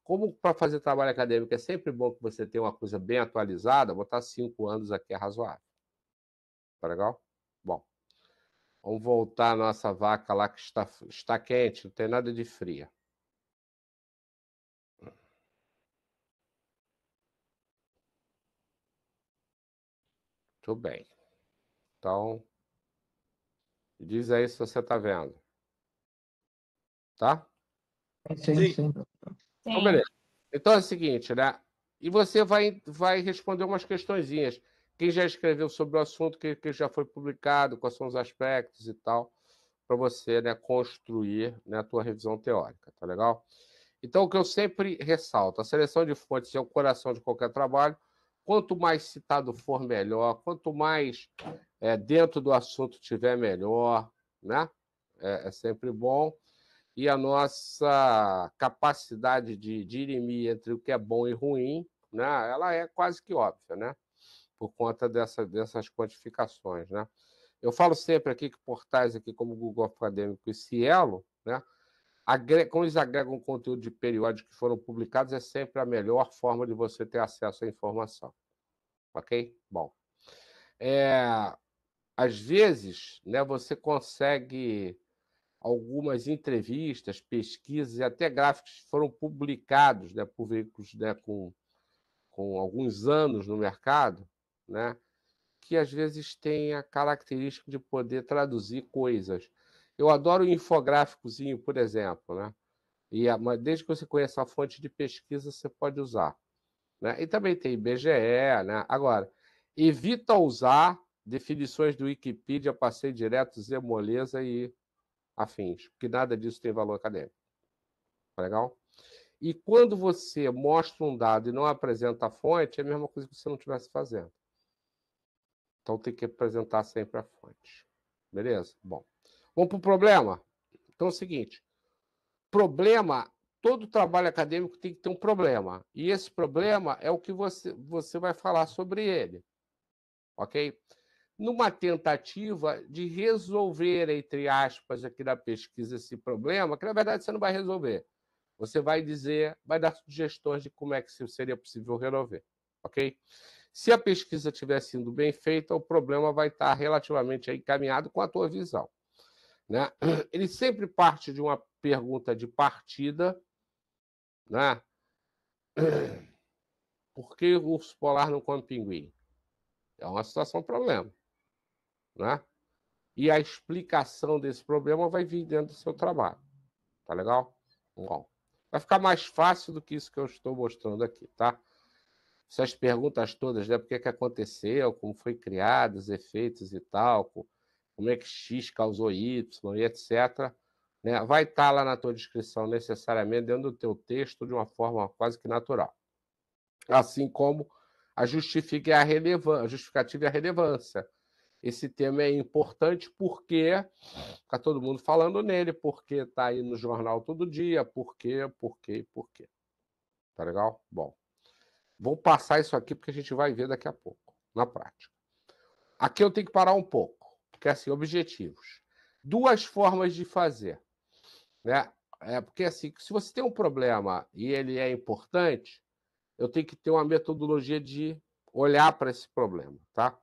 Como para fazer trabalho acadêmico é sempre bom que você tenha uma coisa bem atualizada, botar 5 anos aqui é razoável. Tá legal? Bom, vamos voltar à nossa vaca lá que está quente, não tem nada de fria. Tudo bem. Então, diz aí se você está vendo. Tá? Sim, professor. Então, beleza. Então é o seguinte, né? E você vai responder umas questõezinhas. Quem já escreveu sobre o assunto, que já foi publicado, quais são os aspectos e tal, para você, né, construir, né, a tua revisão teórica, tá legal? Então, o que eu sempre ressalto, a seleção de fontes é o coração de qualquer trabalho. Quanto mais citado for, melhor. Quanto mais dentro do assunto tiver, melhor, né? É sempre bom. E a nossa capacidade de dirimir entre o que é bom e ruim, né? Ela é quase que óbvia, né? Por conta dessas quantificações, né? Eu falo sempre aqui que portais aqui como o Google Acadêmico e Cielo, né? Como eles agregam conteúdo de periódicos que foram publicados, é sempre a melhor forma de você ter acesso à informação. Ok? Bom. Às vezes, né, você consegue algumas entrevistas, pesquisas e até gráficos que foram publicados, né, por veículos, né, com alguns anos no mercado, né, que às vezes têm a característica de poder traduzir coisas. Eu adoro o infográficozinho, por exemplo, né? Mas desde que você conheça a fonte de pesquisa, você pode usar. Né? E também tem IBGE. Né? Agora, evita usar definições do Wikipedia, passeio direto, Zé Moleza e afins, porque nada disso tem valor acadêmico. Tá legal? E quando você mostra um dado e não apresenta a fonte, é a mesma coisa que você não estivesse fazendo. Então tem que apresentar sempre a fonte. Beleza? Bom. Vamos para o problema? Então é o seguinte: problema, todo trabalho acadêmico tem que ter um problema. E esse problema é o que você vai falar sobre ele. Ok? Numa tentativa de resolver, entre aspas, aqui na pesquisa, esse problema, que na verdade você não vai resolver. Você vai dizer, vai dar sugestões de como é que seria possível resolver. Ok? Se a pesquisa estiver sendo bem feita, o problema vai estar relativamente encaminhado com a tua visão. Né? Ele sempre parte de uma pergunta de partida, né? Por que o urso polar não come pinguim? É uma situação problema. Né? E a explicação desse problema vai vir dentro do seu trabalho. Tá legal? Bom, vai ficar mais fácil do que isso que eu estou mostrando aqui, tá? Essas perguntas todas, né? Por que aconteceu, como foi criado, os efeitos e tal, como é que X causou Y e etc., né? Vai estar lá na tua descrição necessariamente dentro do teu texto de uma forma quase que natural. Assim como a justificativa e a relevância. Esse tema é importante porque está todo mundo falando nele, porque está aí no jornal todo dia, por quê. Tá legal? Bom, vou passar isso aqui porque a gente vai ver daqui a pouco, na prática. Aqui eu tenho que parar um pouco, porque assim, objetivos. Duas formas de fazer. Né? Porque assim, se você tem um problema e ele é importante, eu tenho que ter uma metodologia de olhar para esse problema, tá?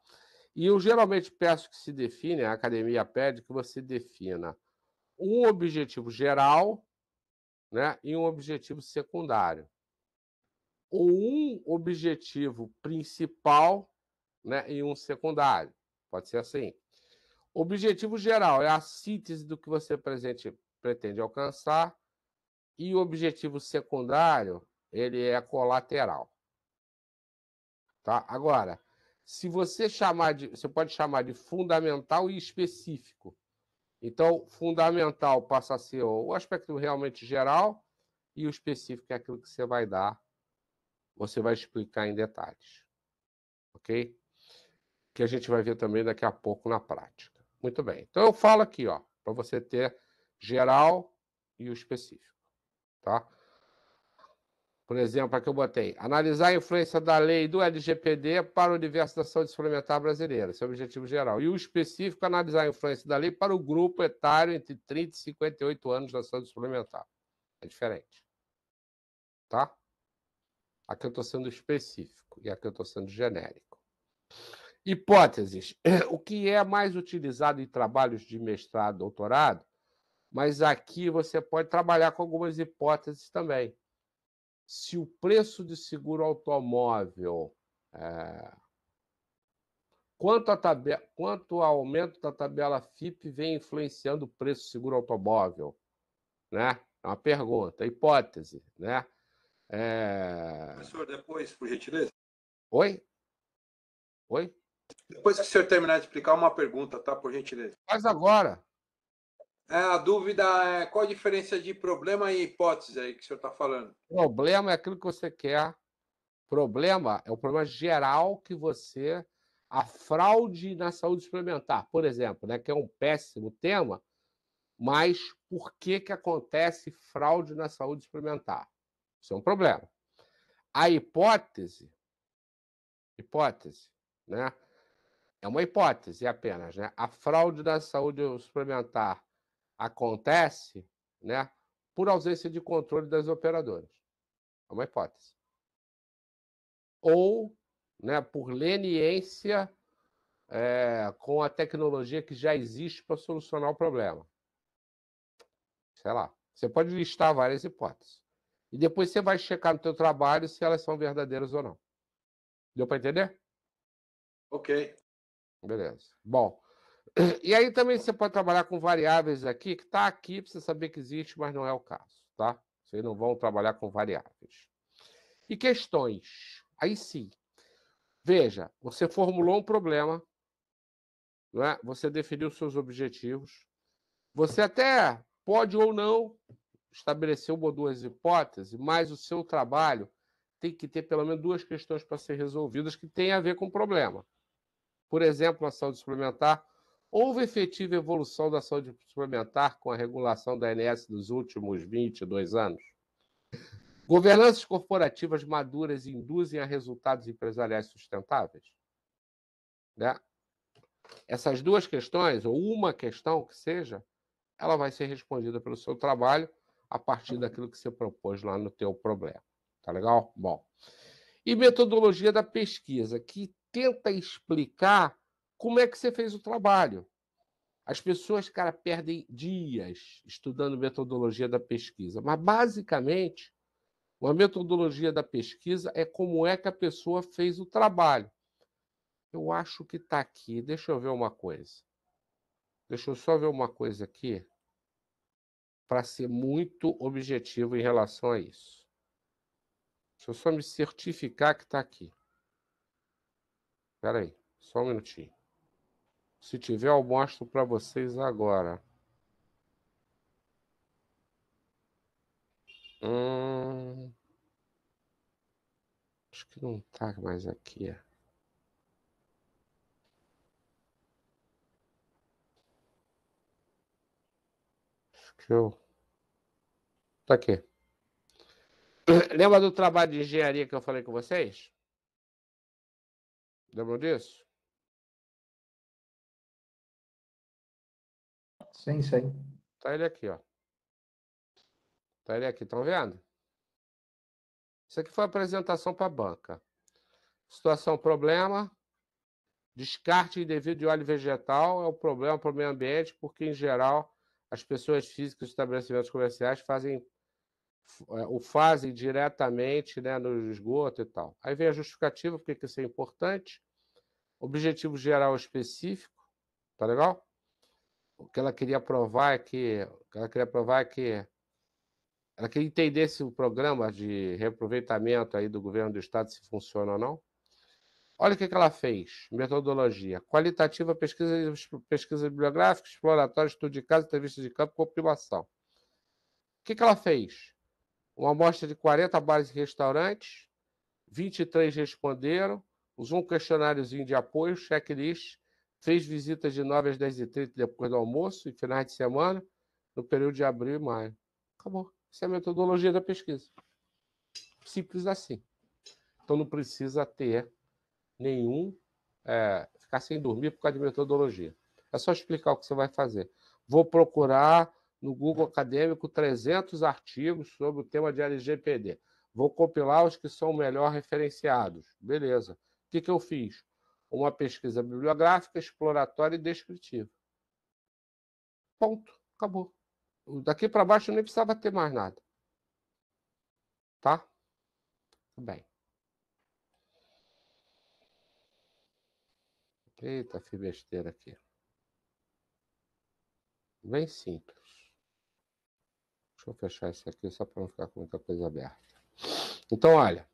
E eu geralmente peço que se define, a academia pede que você defina um objetivo geral, né, e um objetivo secundário. Ou um objetivo principal, né, e um secundário. Pode ser assim. Objetivo geral é a síntese do que você pretende alcançar, e o objetivo secundário ele é colateral. Tá? Agora, se você você pode chamar de fundamental e específico. Então, fundamental passa a ser o aspecto realmente geral e o específico é aquilo que você vai dar, você vai explicar em detalhes. Ok? Que a gente vai ver também daqui a pouco na prática. Muito bem. Então, eu falo aqui, ó, para você ter geral e o específico. Tá? Por exemplo, aqui eu botei analisar a influência da lei do LGPD para o universo da saúde suplementar brasileira. Esse é o objetivo geral. E o específico, analisar a influência da lei para o grupo etário entre 30 e 58 anos da saúde suplementar. É diferente. Tá? Aqui eu estou sendo específico e aqui eu estou sendo genérico. Hipóteses. O que é mais utilizado em trabalhos de mestrado, doutorado, mas aqui você pode trabalhar com algumas hipóteses também. Se o preço de seguro automóvel, quanto ao aumento da tabela FIP vem influenciando o preço do seguro automóvel? Né? É uma pergunta, hipótese. Né? Professor, depois, por gentileza. Oi? Oi? Depois que o senhor terminar de explicar, uma pergunta, tá? Por gentileza. Faz agora. A dúvida é qual a diferença de problema e hipótese aí que o senhor está falando? Problema é aquilo que você quer. Problema é o problema geral que você... A fraude na saúde suplementar, por exemplo, né, que é um péssimo tema, mas por que acontece fraude na saúde suplementar? Isso é um problema. A hipótese, né, é uma hipótese apenas. Né? A fraude na saúde suplementar acontece, né, por ausência de controle das operadoras. É uma hipótese. Ou, né, por leniência com a tecnologia que já existe para solucionar o problema. Sei lá. Você pode listar várias hipóteses. E depois você vai checar no teu trabalho se elas são verdadeiras ou não. Deu para entender? Ok. Beleza. Bom, e aí também você pode trabalhar com variáveis aqui, que está aqui para você saber que existe, mas não é o caso, tá? Vocês não vão trabalhar com variáveis. E questões. Aí sim. Veja, você formulou um problema, não é? Você definiu seus objetivos, você até pode ou não estabelecer uma ou duas hipóteses, mas o seu trabalho tem que ter pelo menos duas questões para ser resolvidas que têm a ver com o problema. Por exemplo, a saúde suplementar. Houve efetiva evolução da saúde suplementar com a regulação da ANS dos últimos 22 anos? Governanças corporativas maduras induzem a resultados empresariais sustentáveis? Né? Essas duas questões, ou uma questão que seja, ela vai ser respondida pelo seu trabalho a partir daquilo que você propôs lá no teu problema. Tá legal? Bom. E metodologia da pesquisa, que tenta explicar como é que você fez o trabalho. As pessoas, cara, perdem dias estudando metodologia da pesquisa, mas, basicamente, uma metodologia da pesquisa é como é que a pessoa fez o trabalho. Eu acho que está aqui. Deixa eu ver uma coisa. Deixa eu só ver uma coisa aqui para ser muito objetivo em relação a isso. Deixa eu só me certificar que está aqui. Espera aí, só um minutinho. Se tiver, eu mostro para vocês agora. Acho que não está mais aqui. Acho que eu... Está aqui. Lembra do trabalho de engenharia que eu falei com vocês? Lembram disso? Sim, sei. Tá ele aqui, ó. Tá ele aqui, estão vendo? Isso aqui foi a apresentação para a banca. Situação, problema. Descarte indevido de óleo vegetal é o problema para o meio ambiente, porque, em geral, as pessoas físicas e estabelecimentos comerciais fazem diretamente, né, no esgoto e tal. Aí vem a justificativa, porque isso é importante. Objetivo geral específico, tá legal? O que ela queria provar é que ela queria entender se o programa de reaproveitamento aí do governo do estado se funciona ou não. Olha o que ela fez. Metodologia. Qualitativa, pesquisa bibliográfica, exploratória, estudo de caso, entrevista de campo, compilação. O que ela fez? Uma amostra de 40 bares e restaurantes, 23 responderam, usou um questionáriozinho de apoio, checklist, fez visitas de 9 às 10h30 depois do almoço e finais de semana, no período de abril e maio. Acabou. Essa é a metodologia da pesquisa. Simples assim. Então não precisa ter ficar sem dormir por causa de metodologia. É só explicar o que você vai fazer. Vou procurar no Google Acadêmico 300 artigos sobre o tema de LGPD. Vou compilar os que são melhor referenciados. Beleza. O que eu fiz? Uma pesquisa bibliográfica, exploratória e descritiva. Ponto. Acabou. Daqui para baixo eu nem precisava ter mais nada. Tá? Tudo bem. Eita, fiz besteira aqui. Bem simples. Deixa eu fechar isso aqui só para não ficar com muita coisa aberta. Então, olha.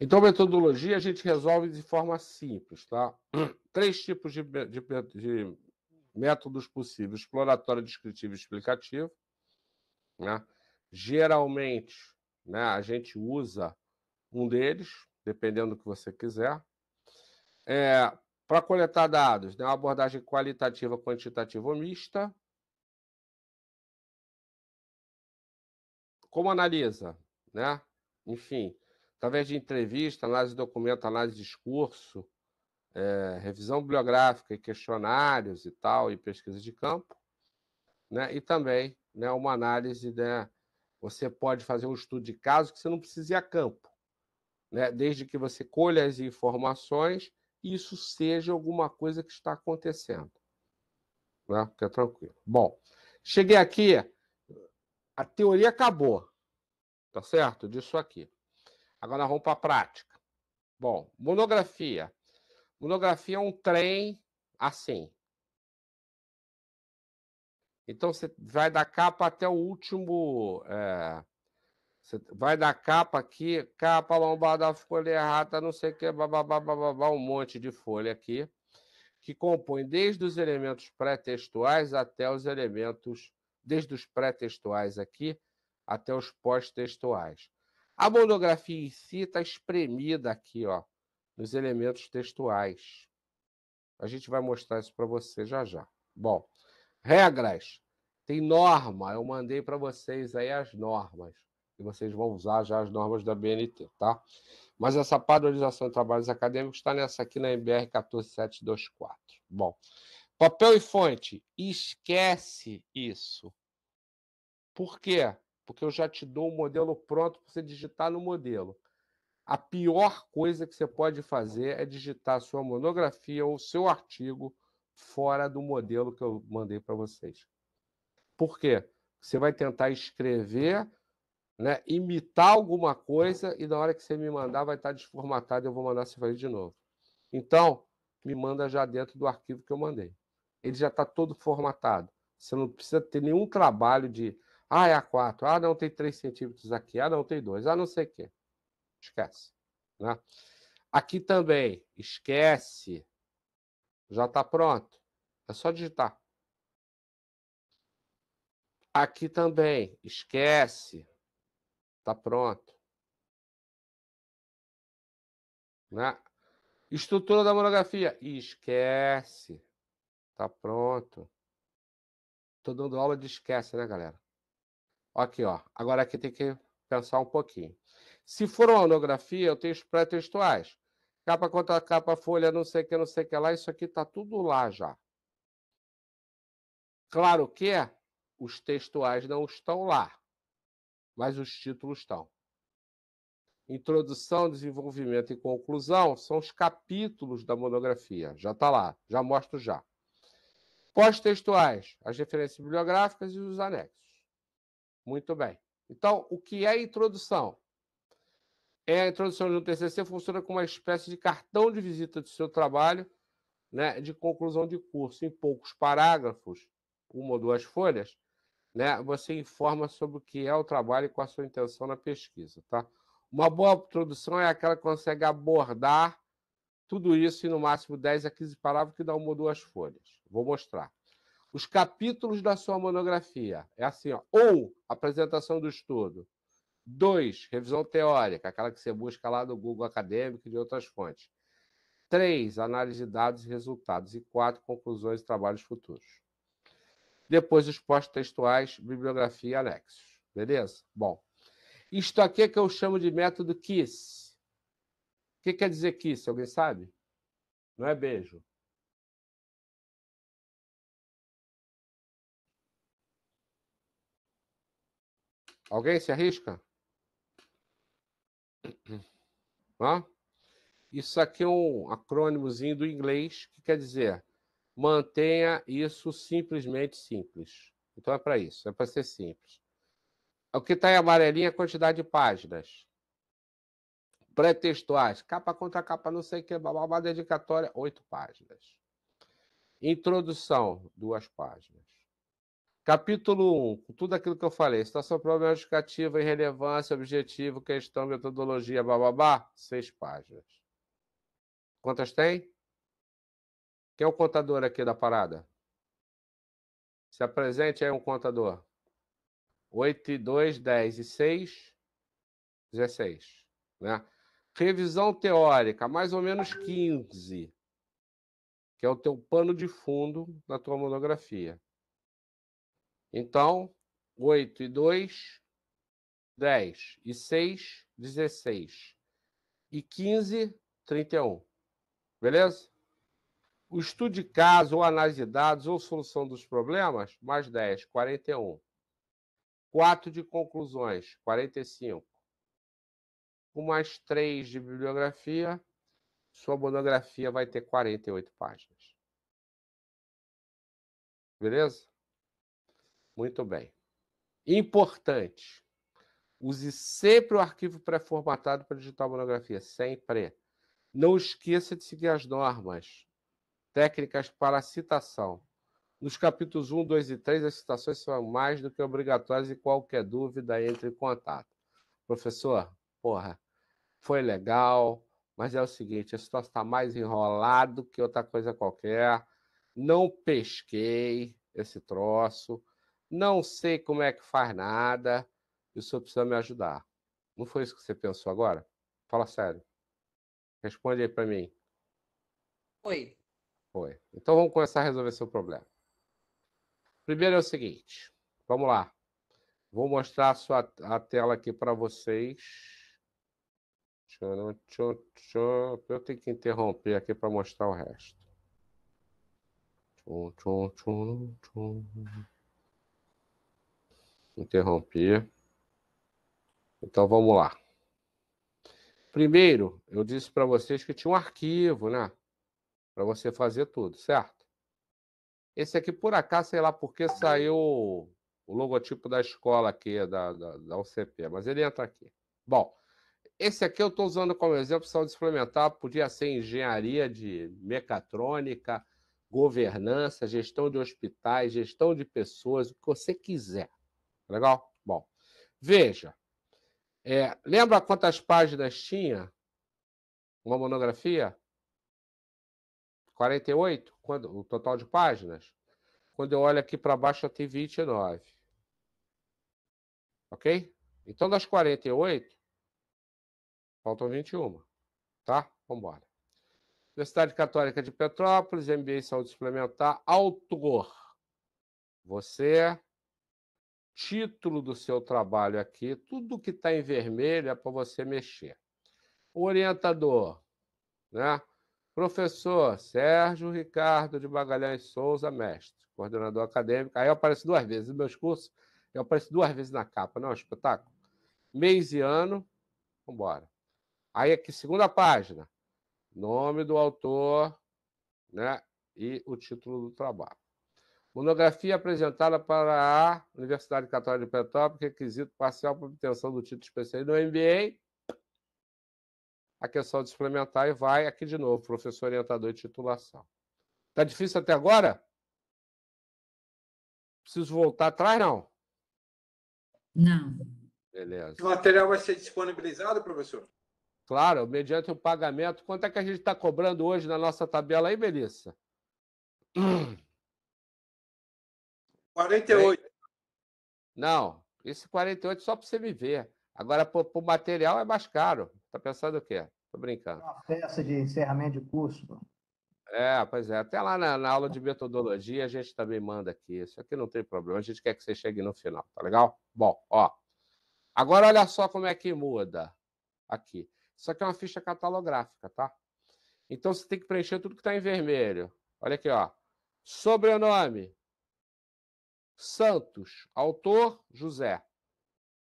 Então, metodologia a gente resolve de forma simples, tá? 3 tipos de métodos possíveis: exploratório, descritivo e explicativo. Né? Geralmente, né, a gente usa um deles, dependendo do que você quiser. Para coletar dados, né, uma abordagem qualitativa, quantitativa ou mista. Como analisa? Né? Enfim, através de entrevista, análise de documento, análise de discurso, revisão bibliográfica e questionários e tal, e pesquisa de campo. Né? E também, né, uma análise, né, você pode fazer um estudo de caso que você não precisa ir a campo, né? Desde que você colha as informações e isso seja alguma coisa que está acontecendo. Né? Fica tranquilo. Bom, cheguei aqui, a teoria acabou, tá certo? Disso aqui. Agora nós vamos para a prática. Bom, monografia. Monografia é um trem assim. Então, você vai da capa até o último Você vai da capa aqui, capa lombada, folha errata, não sei o que, bababá, bababá, um monte de folha aqui, que compõe desde os elementos pré-textuais até os elementos, desde os pré-textuais aqui até os pós-textuais. A monografia em si está espremida aqui, ó, nos elementos textuais. A gente vai mostrar isso para você já já. Bom, regras. Tem norma, eu mandei para vocês aí as normas, e vocês vão usar já as normas da BNT, tá? Mas essa padronização de trabalhos acadêmicos está nessa aqui na MBR 14724. Bom, papel e fonte, esquece isso. Por quê? Porque eu já te dou um modelo pronto para você digitar no modelo. A pior coisa que você pode fazer é digitar a sua monografia ou o seu artigo fora do modelo que eu mandei para vocês. Por quê? Você vai tentar escrever, né, imitar alguma coisa e na hora que você me mandar vai estar desformatado e eu vou mandar você fazer de novo. Então, me manda já dentro do arquivo que eu mandei. Ele já está todo formatado. Você não precisa ter nenhum trabalho de é A4, não tem 3 centímetros aqui, não tem 2, não sei o quê. Esquece. Né? Aqui também, esquece. Já está pronto. É só digitar. Aqui também, esquece. Está pronto. Né? Estrutura da monografia, esquece. Está pronto. Estou dando aula de esquece, né, galera? Aqui, ó. Agora aqui tem que pensar um pouquinho. Se for uma monografia, eu tenho os pré-textuais. Capa contra capa, folha, não sei o que lá. Isso aqui está tudo lá já. Claro que os textuais não estão lá, mas os títulos estão. Introdução, desenvolvimento e conclusão são os capítulos da monografia. Já está lá, já mostro já. Pós-textuais, as referências bibliográficas e os anexos. Muito bem. Então, o que é introdução? A introdução de um TCC funciona como uma espécie de cartão de visita do seu trabalho, né, de conclusão de curso. Em poucos parágrafos, 1 ou 2 folhas, né, você informa sobre o que é o trabalho e qual a sua intenção na pesquisa. Tá? Uma boa introdução é aquela que consegue abordar tudo isso em no máximo 10 a 15 parágrafos, que dá 1 ou 2 folhas. Vou mostrar. Os capítulos da sua monografia. É assim, ó. 1, apresentação do estudo. 2, revisão teórica, aquela que você busca lá do Google Acadêmico e de outras fontes. 3, análise de dados e resultados. E 4, conclusões e trabalhos futuros. Depois, os pós-textuais, bibliografia e anexos. Beleza? Bom, isto aqui é que eu chamo de método KISS. O que quer dizer KISS? Alguém sabe? Não é beijo. Alguém se arrisca? Hã? Isso aqui é um acrônimozinho do inglês que quer dizer mantenha isso simplesmente simples. Então é para isso, é para ser simples. O que está em amarelinho é a quantidade de páginas. Pré-textuais, capa contra capa, não sei o que, bababá, dedicatória, 8 páginas. Introdução, 2 páginas. Capítulo 1, tudo aquilo que eu falei, situação problema justificativa, irrelevância, objetivo, questão, metodologia, bababá, 6 páginas. Quantas tem? Quem é o contador aqui da parada? Se apresente aí um contador. 8 e 2, 10 e 6, 16. Né? Revisão teórica, mais ou menos 15, que é o teu pano de fundo da tua monografia. Então, 8 e 2, 10 e 6, 16. E 15, 31. Beleza? O estudo de caso, ou análise de dados, ou solução dos problemas, mais 10, 41. 4 de conclusões, 45. Com mais 3 de bibliografia, sua monografia vai ter 48 páginas. Beleza? Muito bem. Importante. Use sempre o arquivo pré-formatado para digitar a monografia. Sempre. Não esqueça de seguir as normas técnicas para a citação. Nos capítulos 1, 2 e 3, as citações são mais do que obrigatórias e qualquer dúvida, entre em contato. professor, porra, foi legal, mas é o seguinte, a situação está mais enrolado que outra coisa qualquer, não pesquei esse troço, não sei como é que faz nada, e o senhor precisa me ajudar. Não foi isso que você pensou agora? Fala sério. Responde aí para mim. Oi. Foi. Então vamos começar a resolver seu problema. Primeiro é o seguinte, vamos lá. Vou mostrar a tela aqui para vocês. Eu tenho que interromper aqui para mostrar o resto. Interrompi. Então vamos lá. Primeiro, eu disse para vocês que tinha um arquivo, né? Para você fazer tudo, certo? Esse aqui, por acaso, sei lá por que saiu o logotipo da escola aqui, da UCP, mas ele entra aqui. Bom, esse aqui eu estou usando como exemplo só de suplementar, podia ser engenharia de mecatrônica, governança, gestão de hospitais, gestão de pessoas, o que você quiser. Legal? Bom, veja. Lembra quantas páginas tinha uma monografia? 48? O total de páginas? Quando eu olho aqui para baixo, tem 29. Ok? Então, das 48, faltam 21. Tá? Vamos embora. Universidade Católica de Petrópolis, MBA em Saúde Suplementar, autor. Você, título do seu trabalho aqui, tudo que está em vermelho é para você mexer. O orientador, né? Professor Sérgio Ricardo de Magalhães Souza, mestre, coordenador acadêmico. Aí eu apareço 2 vezes nos meus cursos, eu apareço 2 vezes na capa, não é um espetáculo? Mês e ano, vamos embora. Aí aqui, segunda página, nome do autor, né? E o título do trabalho. Monografia apresentada para a Universidade Católica de Petrópolis, requisito parcial para obtenção do título especial no MBA. A questão de suplementar e vai aqui de novo, professor orientador e titulação. Está difícil até agora? Preciso voltar atrás, não? Não. Beleza. O material vai ser disponibilizado, professor? Claro, mediante o pagamento. Quanto é que a gente está cobrando hoje na nossa tabela aí, Melissa? 48. Não, esse 48 só para você me ver. Agora, para o material é mais caro. Está pensando o quê? Estou brincando. Uma peça de encerramento de curso. Pois é. Até lá na aula de metodologia a gente também manda aqui. Isso aqui não tem problema. A gente quer que você chegue no final, tá legal? Bom, ó. Agora olha só como é que muda aqui. Isso aqui é uma ficha catalográfica, tá? Então você tem que preencher tudo que está em vermelho. Olha aqui, ó. Sobrenome: Santos. Autor: José.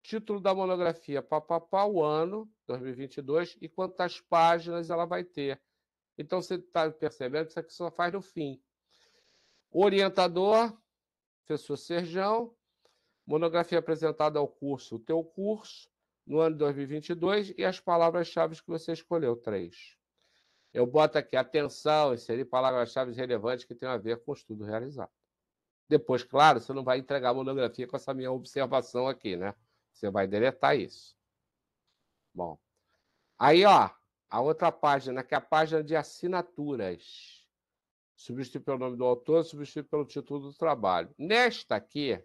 Título da monografia: papapá, o ano, 2022, e quantas páginas ela vai ter. Então você está percebendo que isso aqui só faz no fim. Orientador: professor Serjão. Monografia apresentada ao curso: o teu curso, no ano de 2022, e as palavras-chave que você escolheu, 3. Eu boto aqui, atenção, inserir palavras-chave relevantes que tenham a ver com o estudo realizado. Depois, claro, você não vai entregar a monografia com essa minha observação aqui, né? Você vai deletar isso. Bom. Aí, ó, a outra página, que é a página de assinaturas. Substitui pelo nome do autor, substitui pelo título do trabalho. Nesta aqui,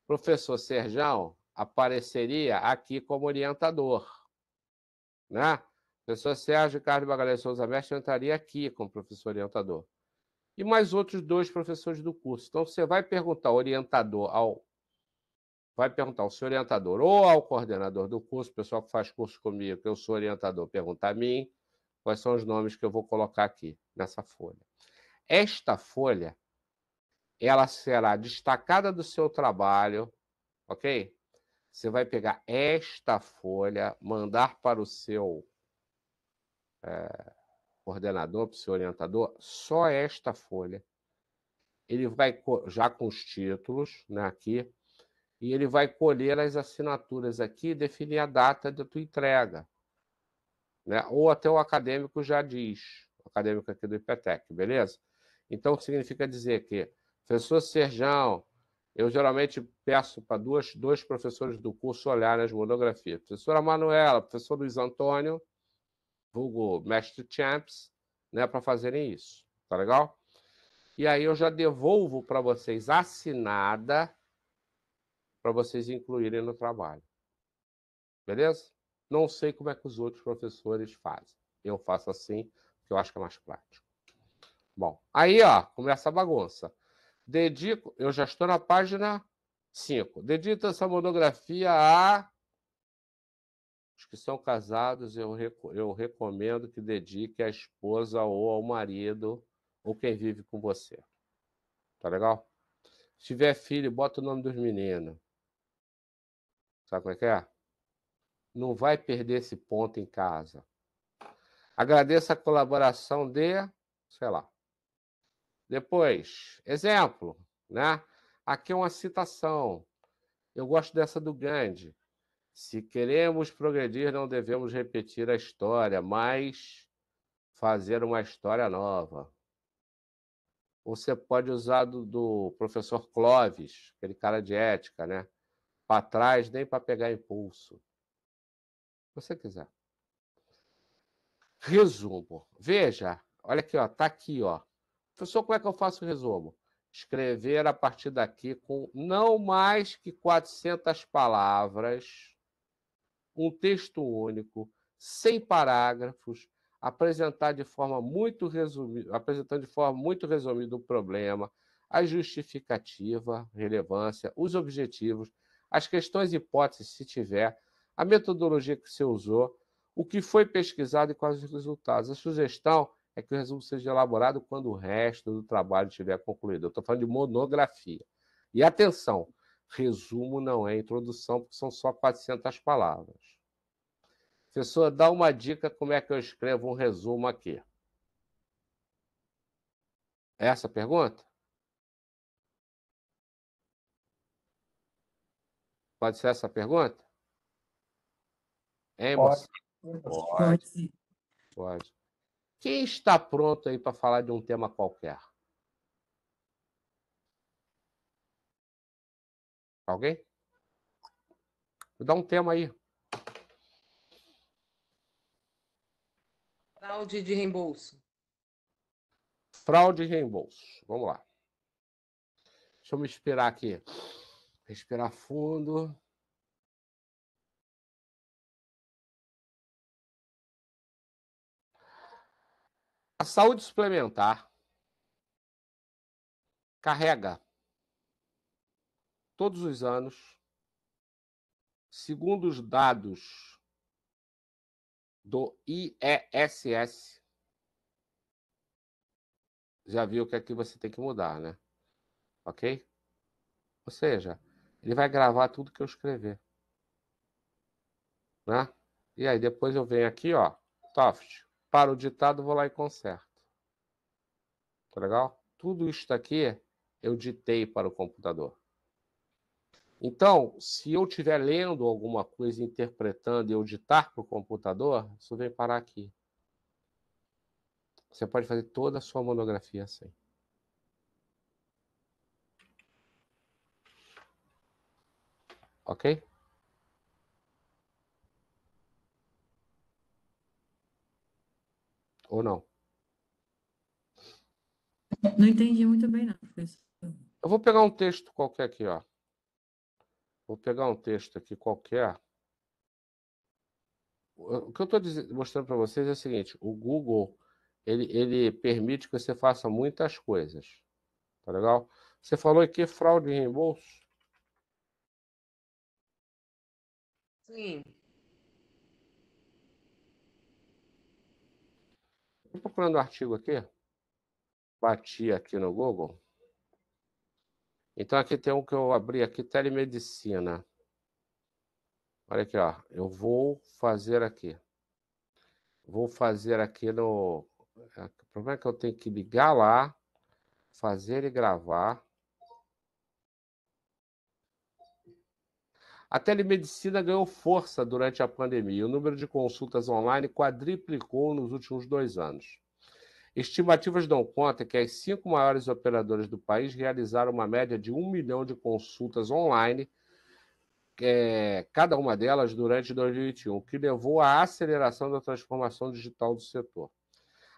professor Serjão apareceria aqui como orientador, né? Professor Sérgio Ricardo Magalhães Souza Mestre entraria aqui como professor orientador. E mais outros 2 professores do curso. Então, você vai perguntar ao seu orientador ou ao coordenador do curso, o pessoal que faz curso comigo, que eu sou orientador, pergunta a mim quais são os nomes que eu vou colocar aqui nessa folha. Esta folha, ela será destacada do seu trabalho, ok? Você vai pegar esta folha, mandar para o seu coordenador, para o seu orientador, só esta folha. Ele vai, já com os títulos, né, aqui, e ele vai colher as assinaturas aqui e definir a data da tua entrega. Né? Ou até o acadêmico já diz, o acadêmico aqui do IPTEC, beleza? Então, significa dizer que professor Serjão Eu geralmente peço para dois professores do curso olharem as monografias. Professora Manuela, professor Luiz Antônio, vulgo Mestre Champs, né, para fazerem isso. Tá legal? E aí eu já devolvo para vocês assinada para vocês incluírem no trabalho. Beleza? Não sei como é que os outros professores fazem. Eu faço assim, porque eu acho que é mais prático. Bom, aí, ó, começa a bagunça. Dedico, eu já estou na página 5. Dedico essa monografia a os que são casados, eu recomendo que dedique à esposa ou ao marido ou quem vive com você. Tá legal? Se tiver filho, bota o nome dos meninos. Sabe como é que é? Não vai perder esse ponto em casa. Agradeço a colaboração de, sei lá. Depois, exemplo, né? Aqui é uma citação. Eu gosto dessa do Gandhi. Se queremos progredir, não devemos repetir a história, mas fazer uma história nova. Você pode usar do professor Clovis, aquele cara de ética, né? Para trás, nem para pegar impulso. Se você quiser. Resumo. Veja, olha aqui, ó, tá aqui, ó. Professor, como é que eu faço o resumo? Escrever a partir daqui com não mais que 400 palavras, um texto único, sem parágrafos, apresentando de forma muito resumida o problema, a justificativa, relevância, os objetivos, as questões e hipóteses, se tiver, a metodologia que você usou, o que foi pesquisado e quais os resultados. A sugestão é que o resumo seja elaborado quando o resto do trabalho estiver concluído. Eu estou falando de monografia. E atenção, resumo não é introdução, porque são só 400 palavras. Professor, dá uma dica como é que eu escrevo um resumo aqui. Essa pergunta? Pode ser essa pergunta? Hein, moça? Pode ser. Pode. Quem está pronto aí para falar de um tema qualquer? Alguém? Me dá um tema aí. Fraude de reembolso. Fraude e reembolso. Vamos lá. Deixa eu me inspirar aqui. Respirar fundo. A saúde suplementar carrega todos os anos, segundo os dados do IESS, já viu que aqui você tem que mudar, né? Ok? Ou seja, ele vai gravar tudo que eu escrever. Né? E aí depois eu venho aqui, ó, Toft, para o ditado, vou lá e conserto. Tá legal? Tudo isso daqui eu ditei para o computador. Então, se eu estiver lendo alguma coisa, interpretando e eu ditar para o computador, isso vem parar aqui. Você pode fazer toda a sua monografia assim. Ok? Ou não? Não entendi muito bem, não, professor. Eu vou pegar um texto qualquer aqui, ó. Vou pegar um texto aqui qualquer. O que eu estou mostrando para vocês é o seguinte: o Google ele permite que você faça muitas coisas. Tá legal? Você falou aqui fraude e reembolso? Sim. Estou procurando um artigo aqui. Bati aqui no Google. Então aqui tem um que eu abri aqui, telemedicina. Olha aqui, ó. Eu vou fazer aqui. Vou fazer aqui no. O problema é que eu tenho que ligar lá, fazer e gravar. A telemedicina ganhou força durante a pandemia. O número de consultas online quadriplicou nos últimos 2 anos. Estimativas dão conta que as 5 maiores operadoras do país realizaram uma média de 1 milhão de consultas online, cada uma delas durante 2021, que levou à aceleração da transformação digital do setor.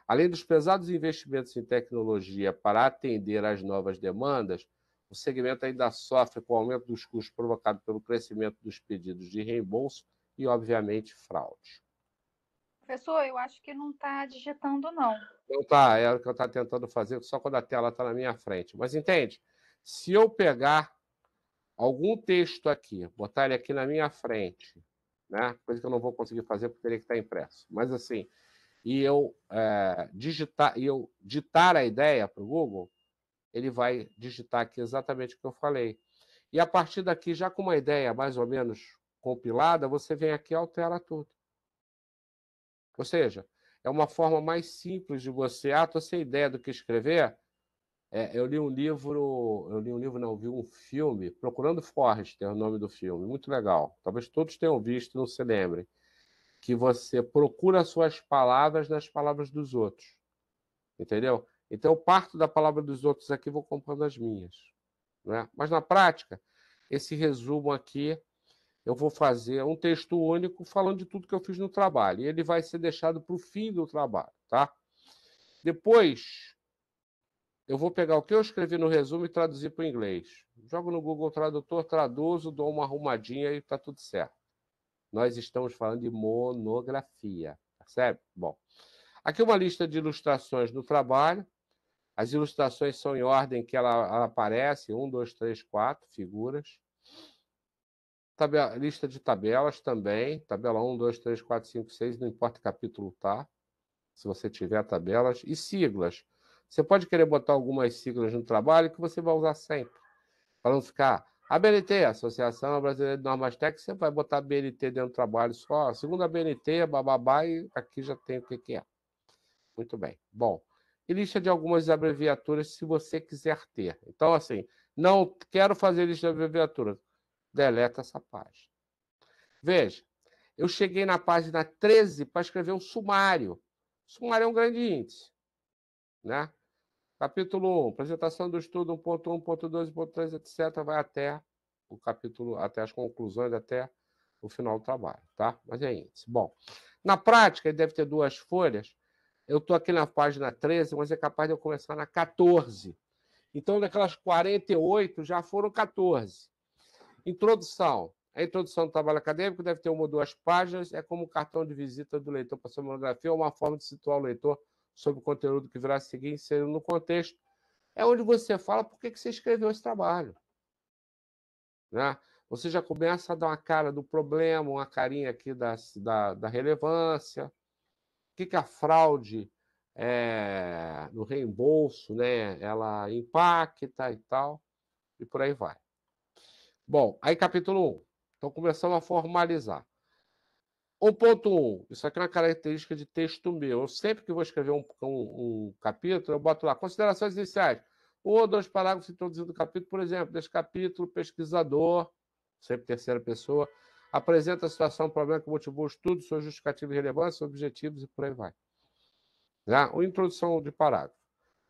Além dos pesados investimentos em tecnologia para atender às novas demandas, o segmento ainda sofre com o aumento dos custos provocado pelo crescimento dos pedidos de reembolso e, obviamente, fraude. Professor, eu acho que não está digitando, não. Não tá, é o que eu estava tentando fazer só quando a tela está na minha frente. Mas entende? Se eu pegar algum texto aqui, botar ele aqui na minha frente, né? Coisa que eu não vou conseguir fazer porque teria que estar impresso. Mas assim, e eu ditar a ideia para o Google, ele vai digitar aqui exatamente o que eu falei. E a partir daqui, já com uma ideia mais ou menos compilada, você vem aqui e altera tudo. Ou seja, é uma forma mais simples de você. Estou sem ideia do que escrever. Eu vi um filme, Procurando Forrester, é o nome do filme, muito legal. Talvez todos tenham visto, não se lembrem. Que você procura suas palavras nas palavras dos outros. Entendeu? Então, eu parto da palavra dos outros aqui e vou comprando as minhas. Né? Mas, na prática, esse resumo aqui, eu vou fazer um texto único falando de tudo que eu fiz no trabalho. E ele vai ser deixado para o fim do trabalho. Tá? Depois, eu vou pegar o que eu escrevi no resumo e traduzir para o inglês. Jogo no Google Tradutor, traduzo, dou uma arrumadinha e está tudo certo. Nós estamos falando de monografia. Percebe? Bom, aqui uma lista de ilustrações do trabalho. As ilustrações são em ordem que ela aparece, 1, 2, 3, 4 figuras. Lista de tabelas também, tabela 1, 2, 3, 4, 5, 6, não importa o capítulo tá, se você tiver tabelas. E siglas. Você pode querer botar algumas siglas no trabalho que você vai usar sempre, para não ficar ABNT, Associação Brasileira de Normas Técnicas, você vai botar BNT dentro do trabalho só. Segundo a BNT, bababá, e aqui já tem o que é. Muito bem. Bom, e lista de algumas abreviaturas, se você quiser ter. Então, assim, não quero fazer lista de abreviaturas. Deleta essa página. Veja, eu cheguei na página 13 para escrever o sumário. O sumário é um grande índice. Né? Capítulo 1, apresentação do estudo 1.1, 1.2, 1.3, etc. Vai até o capítulo, até as conclusões, até o final do trabalho. Tá? Mas é índice. Bom, na prática, ele deve ter 2 folhas. Eu estou aqui na página 13, mas é capaz de eu começar na 14. Então, daquelas 48, já foram 14. Introdução. A introdução do trabalho acadêmico deve ter 1 ou 2 páginas. É como o cartão de visita do leitor para a sua monografia, ou uma forma de situar o leitor sobre o conteúdo que virá a seguir, inserindo no contexto. É onde você fala por que você escreveu esse trabalho. Né? Você já começa a dar uma cara do problema, uma carinha aqui da relevância. O que a fraude no reembolso, né, ela impacta e tal, e por aí vai. Bom, aí capítulo 1. Então, começamos a formalizar. 1.1. Isso aqui é uma característica de texto meu. Eu sempre que vou escrever um capítulo, eu boto lá considerações iniciais. 1 ou 2 parágrafos introduzindo o capítulo. Por exemplo, desse capítulo, pesquisador, sempre terceira pessoa, apresenta a situação, problema que motivou o estudo, sua justificativa e relevância, objetivos e por aí vai. Né? Uma introdução de parágrafo.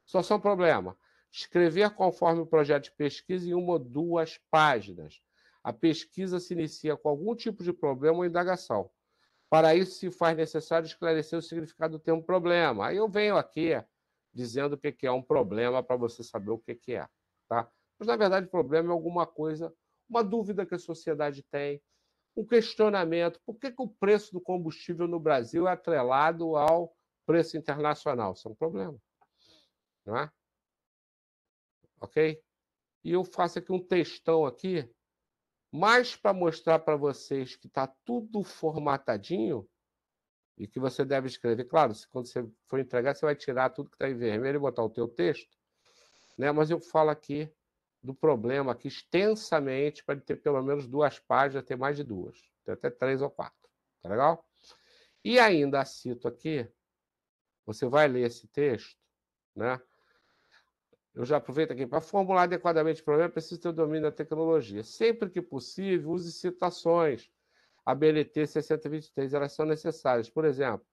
Situação, problema. Escrever conforme o projeto de pesquisa em 1 ou 2 páginas. A pesquisa se inicia com algum tipo de problema ou indagação. Para isso, se faz necessário esclarecer o significado do termo problema. Aí eu venho aqui dizendo o que é um problema para você saber o que é. Tá? Mas, na verdade, problema é alguma coisa, uma dúvida que a sociedade tem, um questionamento. Por que o preço do combustível no Brasil é atrelado ao preço internacional? Isso é um problema. Não é? Ok? E eu faço aqui um textão aqui, mais para mostrar para vocês que está tudo formatadinho e que você deve escrever. Claro, quando você for entregar, você vai tirar tudo que está em vermelho e botar o teu texto. Né? Mas eu falo aqui do problema aqui extensamente, para ele ter pelo menos 2 páginas, ter mais de 2. Tem até 3 ou 4. Tá legal? E ainda cito aqui, você vai ler esse texto, né? Eu já aproveito aqui, para formular adequadamente o problema, precisa ter o domínio da tecnologia. Sempre que possível, use citações. A BNT 6023, elas são necessárias. Por exemplo,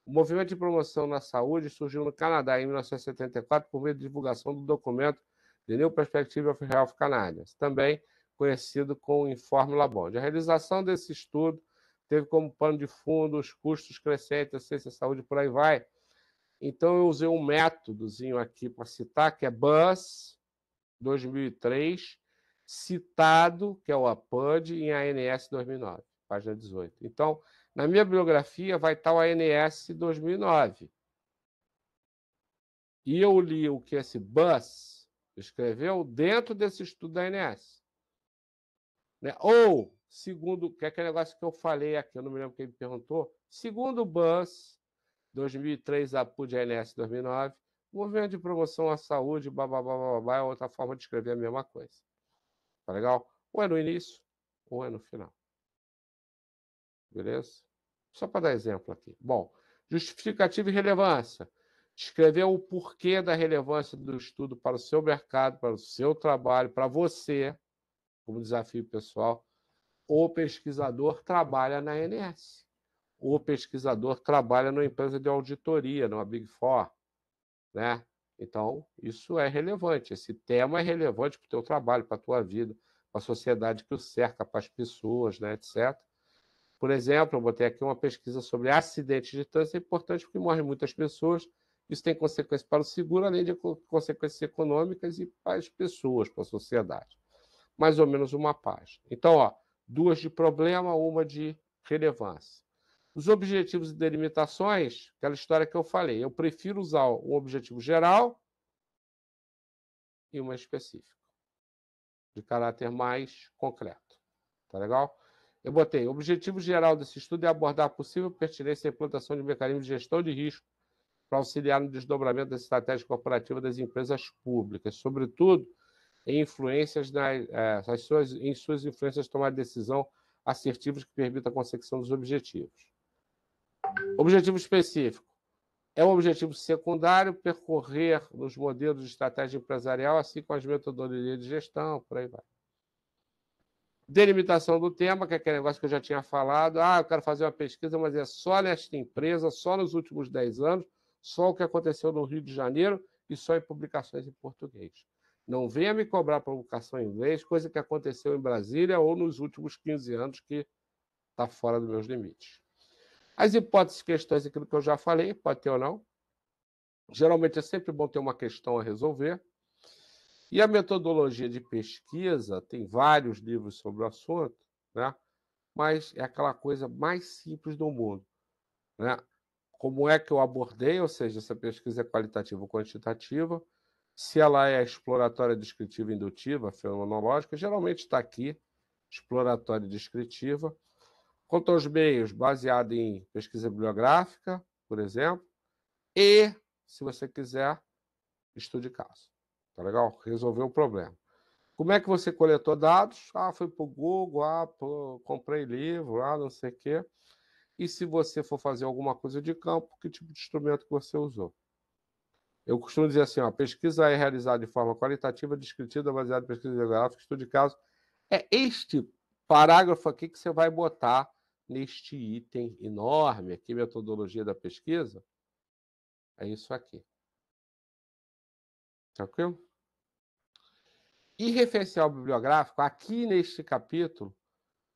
O movimento de promoção na saúde surgiu no Canadá em 1974 por meio de divulgação do documento The New Perspective of Health Canadians, também conhecido como Informe Labonde. A realização desse estudo teve como pano de fundo os custos crescentes da ciência da saúde, por aí vai. Então, eu usei um métodozinho aqui para citar, que é BUS 2003, citado, que é o APUD, em ANS 2009, página 18. Então, na minha bibliografia vai estar o ANS 2009. E eu li o que esse BUS escreveu dentro desse estudo da ANS. Né? Ou, segundo, que é aquele negócio que eu falei aqui, eu não me lembro quem me perguntou, segundo o BUS 2003, APUD, ANS 2009, movimento de promoção à saúde, é outra forma de escrever a mesma coisa. Tá legal? Ou é no início, ou é no final. Beleza? Só para dar exemplo aqui. Bom, justificativa e relevância. Descrever o porquê da relevância do estudo para o seu mercado, para o seu trabalho, para você, como desafio pessoal. O pesquisador trabalha na ANS. O pesquisador trabalha numa empresa de auditoria, numa Big Four. Né? Então, isso é relevante. Esse tema é relevante para o teu trabalho, para a tua vida, para a sociedade que o cerca, para as pessoas, né, etc. Por exemplo, eu botei aqui uma pesquisa sobre acidentes de trânsito, é importante porque morrem muitas pessoas, isso tem consequências para o seguro, além de consequências econômicas e para as pessoas, para a sociedade. Mais ou menos uma página. Então, ó, 2 de problema, 1 de relevância. Os objetivos e delimitações, aquela história que eu falei, eu prefiro usar um objetivo geral e uma específica, de caráter mais concreto. Tá legal? Eu botei, o objetivo geral desse estudo é abordar a possível pertinência e implantação de mecanismos de gestão de risco para auxiliar no desdobramento das estratégias corporativas das empresas públicas, sobretudo em suas influências de tomar decisão assertivas que permitam a consecução dos objetivos. Objetivo específico. É um objetivo secundário percorrer nos modelos de estratégia empresarial, assim como as metodologias de gestão, por aí vai. Delimitação do tema, que é aquele negócio que eu já tinha falado. Eu quero fazer uma pesquisa, mas é só nesta empresa, só nos últimos 10 anos, só o que aconteceu no Rio de Janeiro e só em publicações em português. Não venha me cobrar publicação em inglês, coisa que aconteceu em Brasília ou nos últimos 15 anos, que está fora dos meus limites. As hipóteses, questões, aquilo que eu já falei, pode ter ou não. Geralmente é sempre bom ter uma questão a resolver. E a metodologia de pesquisa, tem vários livros sobre o assunto, né? Mas é aquela coisa mais simples do mundo. Né? Como é que eu abordei, ou seja, se a pesquisa é qualitativa ou quantitativa, se ela é exploratória, descritiva, indutiva, fenomenológica, geralmente está aqui, exploratória e descritiva. Quanto aos meios, baseado em pesquisa bibliográfica, por exemplo, e, se você quiser, estude caso. Tá legal? Resolveu o problema. Como é que você coletou dados? Foi para o Google, comprei livro, não sei o quê. E se você for fazer alguma coisa de campo, que tipo de instrumento que você usou? Eu costumo dizer assim, pesquisa é realizada de forma qualitativa, descritiva, baseada em pesquisa bibliográfica, estudo de caso. É este parágrafo aqui que você vai botar neste item enorme aqui, metodologia da pesquisa. É isso aqui. Tranquilo? E referencial bibliográfico, aqui neste capítulo,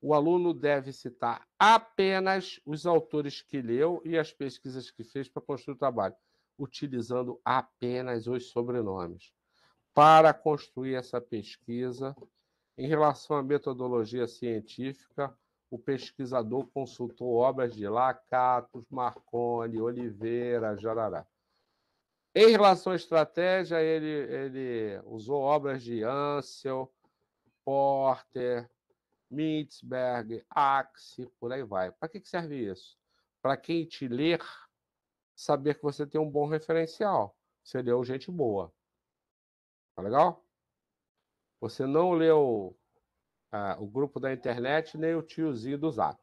o aluno deve citar apenas os autores que leu e as pesquisas que fez para construir o trabalho, utilizando apenas os sobrenomes. Para construir essa pesquisa, em relação à metodologia científica, o pesquisador consultou obras de Lacatos, Marconi, Oliveira, Jarará. Em relação à estratégia, ele usou obras de Ansel, Porter, Mintzberg, Axe, por aí vai. Para que serve isso? Para quem te ler, saber que você tem um bom referencial. Você leu gente boa. Tá legal? Você não leu o grupo da internet nem o tiozinho do Zap.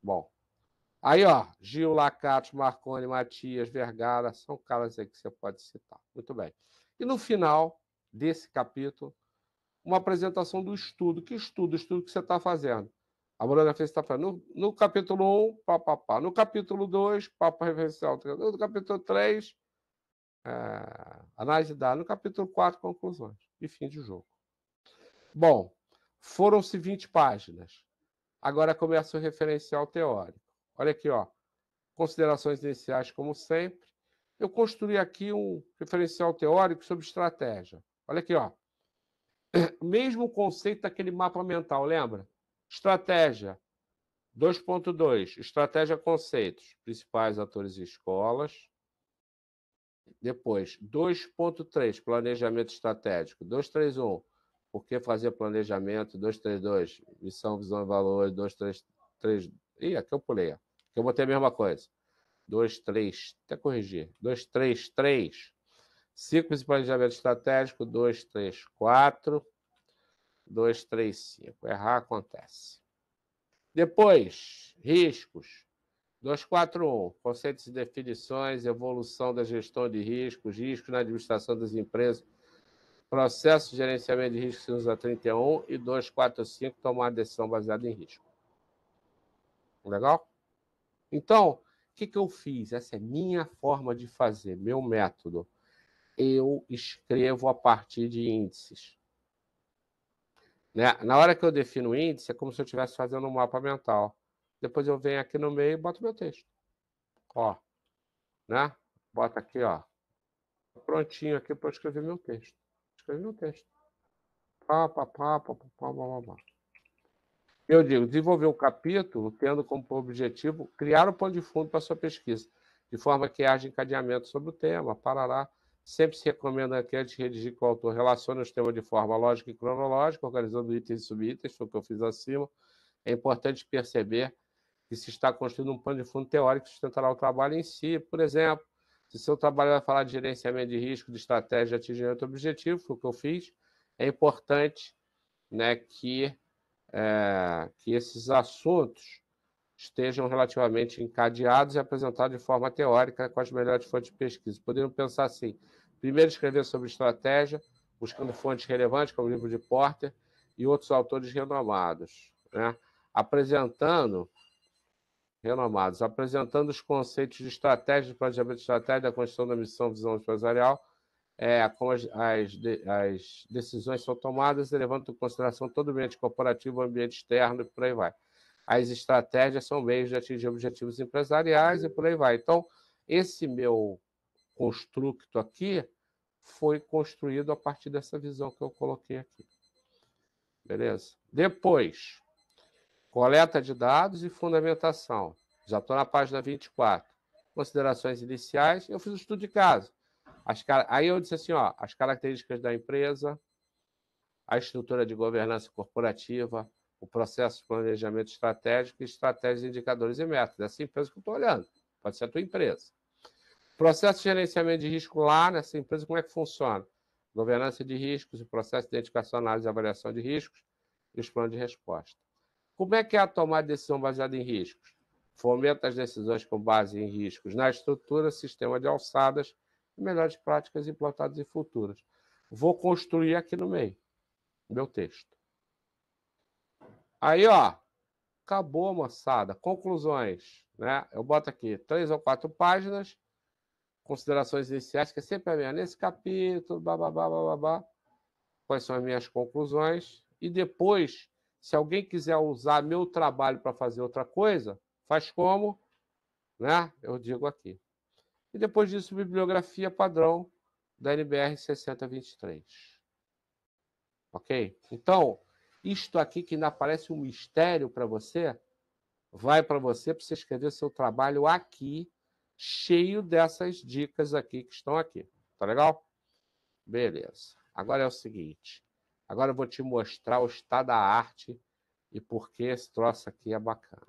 Bom. Aí, Gil, Lacatos, Marconi, Matias, Vergara, são caras aí que você pode citar. Muito bem. E no final desse capítulo, uma apresentação do estudo. Que estudo? O estudo que você está fazendo. A monografia está falando no capítulo 1, papapá. No capítulo 2, papo referencial. No capítulo 3, análise de dados. No capítulo 4, conclusões. E fim de jogo. Bom, foram-se 20 páginas. Agora começa o referencial teórico. Olha aqui, ó. Considerações iniciais, como sempre. Eu construí aqui um referencial teórico sobre estratégia. Olha aqui, ó. O mesmo conceito daquele mapa mental, lembra? Estratégia. 2.2, estratégia, conceitos, principais atores e escolas. Depois, 2.3, planejamento estratégico. 231, por que fazer planejamento? 232, missão, visão e valores. 233, aqui eu pulei. Aqui eu botei a mesma coisa. 233, até corrigir. 233, ciclos de planejamento estratégico. 234, 235. Errar acontece. Depois, riscos. 241, conceitos e definições, evolução da gestão de riscos, riscos na administração das empresas, processo de gerenciamento de riscos, usa 31, e 245, tomar decisão baseada em risco. Legal? Então, o que eu fiz? Essa é minha forma de fazer, meu método. Eu escrevo a partir de índices. Né? Na hora que eu defino o índice, é como se eu estivesse fazendo um mapa mental. Depois eu venho aqui no meio e boto meu texto. Ó, né? Bota aqui, ó. Prontinho aqui para eu escrever meu texto. Escrever meu texto. Eu digo, desenvolver um capítulo tendo como objetivo criar um pano de fundo para a sua pesquisa, de forma que haja encadeamento sobre o tema, parará. Sempre se recomenda que antes de redigir com o autor relacione os temas de forma lógica e cronológica, organizando itens e subitens, foi o que eu fiz acima. É importante perceber que se está construindo um pano de fundo teórico que sustentará o trabalho em si. Por exemplo, se seu trabalho vai falar de gerenciamento de risco, de estratégia de atingimento do objetivo, foi o que eu fiz, é importante, né, que esses assuntos estejam relativamente encadeados e apresentados de forma teórica com as melhores fontes de pesquisa. Poderiam pensar assim: primeiro escrever sobre estratégia, buscando fontes relevantes, como o livro de Porter e outros autores renomados, né? apresentando os conceitos de estratégia, de planejamento de estratégia, da construção da missão, visão empresarial, como as decisões são tomadas, levando em consideração todo o ambiente corporativo, o ambiente externo e por aí vai. As estratégias são meios de atingir objetivos empresariais e por aí vai. Então, esse meu construto aqui foi construído a partir dessa visão que eu coloquei aqui. Beleza? Depois, coleta de dados e fundamentação. Já estou na página 24. Considerações iniciais. Eu fiz o estudo de caso. Aí eu disse assim, ó, as características da empresa, a estrutura de governança corporativa, o processo de planejamento estratégico e estratégias, indicadores e métodos. Essa empresa que eu estou olhando. Pode ser a tua empresa. Processo de gerenciamento de risco lá nessa empresa, como é que funciona? Governança de riscos, o processo de identificação, análise e avaliação de riscos e os planos de resposta. Como é que é a tomada de decisão baseada em riscos? Fomenta as decisões com base em riscos na estrutura, sistema de alçadas e melhores práticas implantadas e futuras. Vou construir aqui no meio, meu texto. Aí, ó, acabou, moçada. Conclusões, né? Eu boto aqui 3 ou 4 páginas, considerações iniciais, que é sempre a minha. Nesse capítulo, babá. Quais são as minhas conclusões? E depois, se alguém quiser usar meu trabalho para fazer outra coisa, faz como, né? Eu digo aqui. E depois disso, bibliografia padrão da NBR 6023. Ok? Então, isto aqui que ainda parece um mistério para você, vai para você escrever seu trabalho aqui, cheio dessas dicas aqui que estão aqui. Tá legal? Beleza. Agora é o seguinte. Agora eu vou te mostrar o estado da arte e por que esse troço aqui é bacana.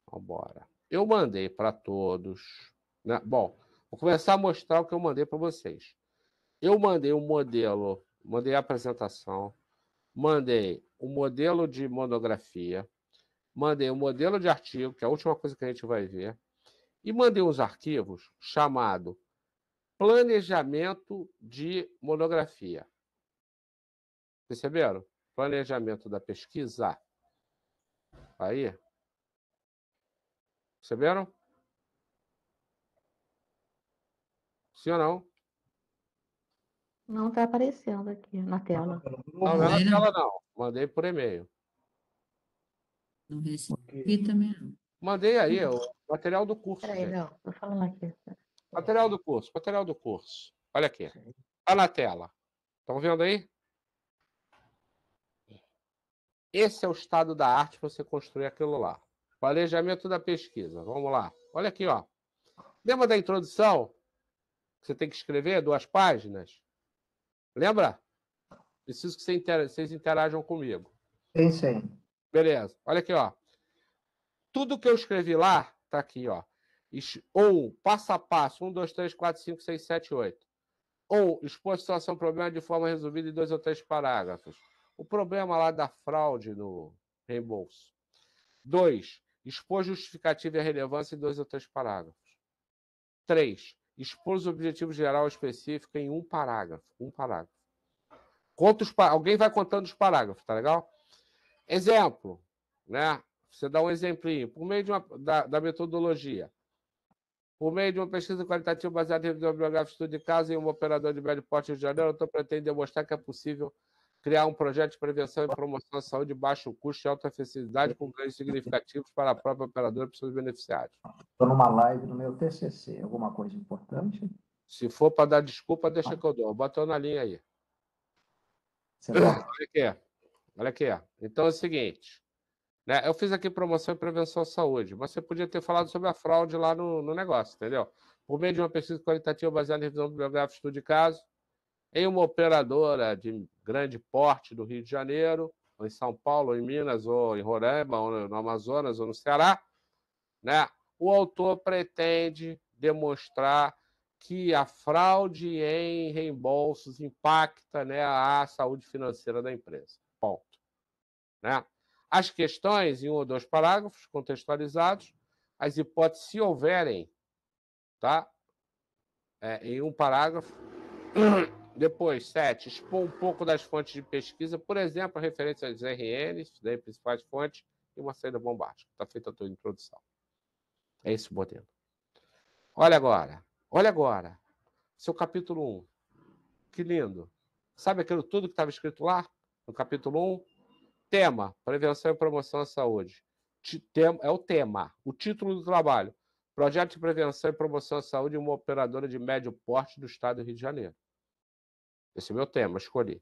Vamos embora. Eu mandei para todos, né? Bom, vou começar a mostrar o que eu mandei para vocês. Eu mandei um modelo, mandei a apresentação, mandei um modelo de monografia, mandei um modelo de artigo, que é a última coisa que a gente vai ver, e mandei uns arquivos chamado Planejamento de Monografia. Perceberam? Planejamento da pesquisa. Tá aí? Perceberam? Sim ou não? Não está aparecendo aqui na tela. Não, não é na Aí tela, não, não. Mandei por e-mail. não recebi também não. Mandei aí, o material do curso, Peraí, gente. não, estou falando aqui. Material do curso, material do curso. Olha aqui. Tá na tela. Estão vendo aí? Esse é o estado da arte para você construir aquilo lá. Planejamento da pesquisa. Vamos lá. Olha aqui, ó. Lembra da introdução? Você tem que escrever 2 páginas? Lembra? Preciso que vocês interajam comigo. Sim. Beleza. Olha aqui, ó. Tudo que eu escrevi lá tá aqui, ó. Passo a passo, 1, 2, 3, 4, 5, 6, 7, 8. Expor a situação, problema de forma resumida em 2 ou 3 parágrafos. O problema lá da fraude no reembolso. 2. Expor justificativa e a relevância em 2 ou 3 parágrafos. 3. Expor os objetivos geral específico em 1 parágrafo. 1 parágrafo. Alguém vai contando os parágrafos, tá legal? Exemplo, né? Você dá um exemplinho. Por meio da metodologia. Por meio de uma pesquisa qualitativa baseada em revisão bibliográfica, estudo de caso em um operador de médio porte Rio de Janeiro, eu pretendo demonstrar que é possível criar um projeto de prevenção e promoção da saúde de baixo custo e alta eficiência com ganhos significativos para a própria operadora e para os seus beneficiários. Estou numa live no meu TCC. Alguma coisa importante? Se for para dar desculpa, deixa que eu dou. Bota na linha aí. Você toca? Olha aqui. Olha aqui. Então é o seguinte. Né? Eu fiz aqui promoção e prevenção à saúde, mas você podia ter falado sobre a fraude lá no negócio, entendeu? Por meio de uma pesquisa qualitativa baseada em revisão bibliográfica, estudo de caso, em uma operadora de grande porte do Rio de Janeiro, ou em São Paulo, ou em Minas, ou em Roraima, ou no Amazonas, ou no Ceará, né? O autor pretende demonstrar que a fraude em reembolsos impacta, né, a saúde financeira da empresa. Ponto. Né? As questões, em 1 ou 2 parágrafos contextualizados, as hipóteses, se houverem, tá? Em 1 parágrafo. Depois, 7, expor um pouco das fontes de pesquisa, por exemplo, a referência às RNs, das principais fontes, e uma saída bombástica. Está feita a tua introdução. É esse o modelo. Olha agora. Seu capítulo 1. Que lindo. Sabe aquilo tudo que estava escrito lá? No capítulo 1? Tema, prevenção e promoção à saúde. É o tema, o título do trabalho. Projeto de prevenção e promoção à saúde em uma operadora de médio porte do estado do Rio de Janeiro. Esse é o meu tema, escolhi.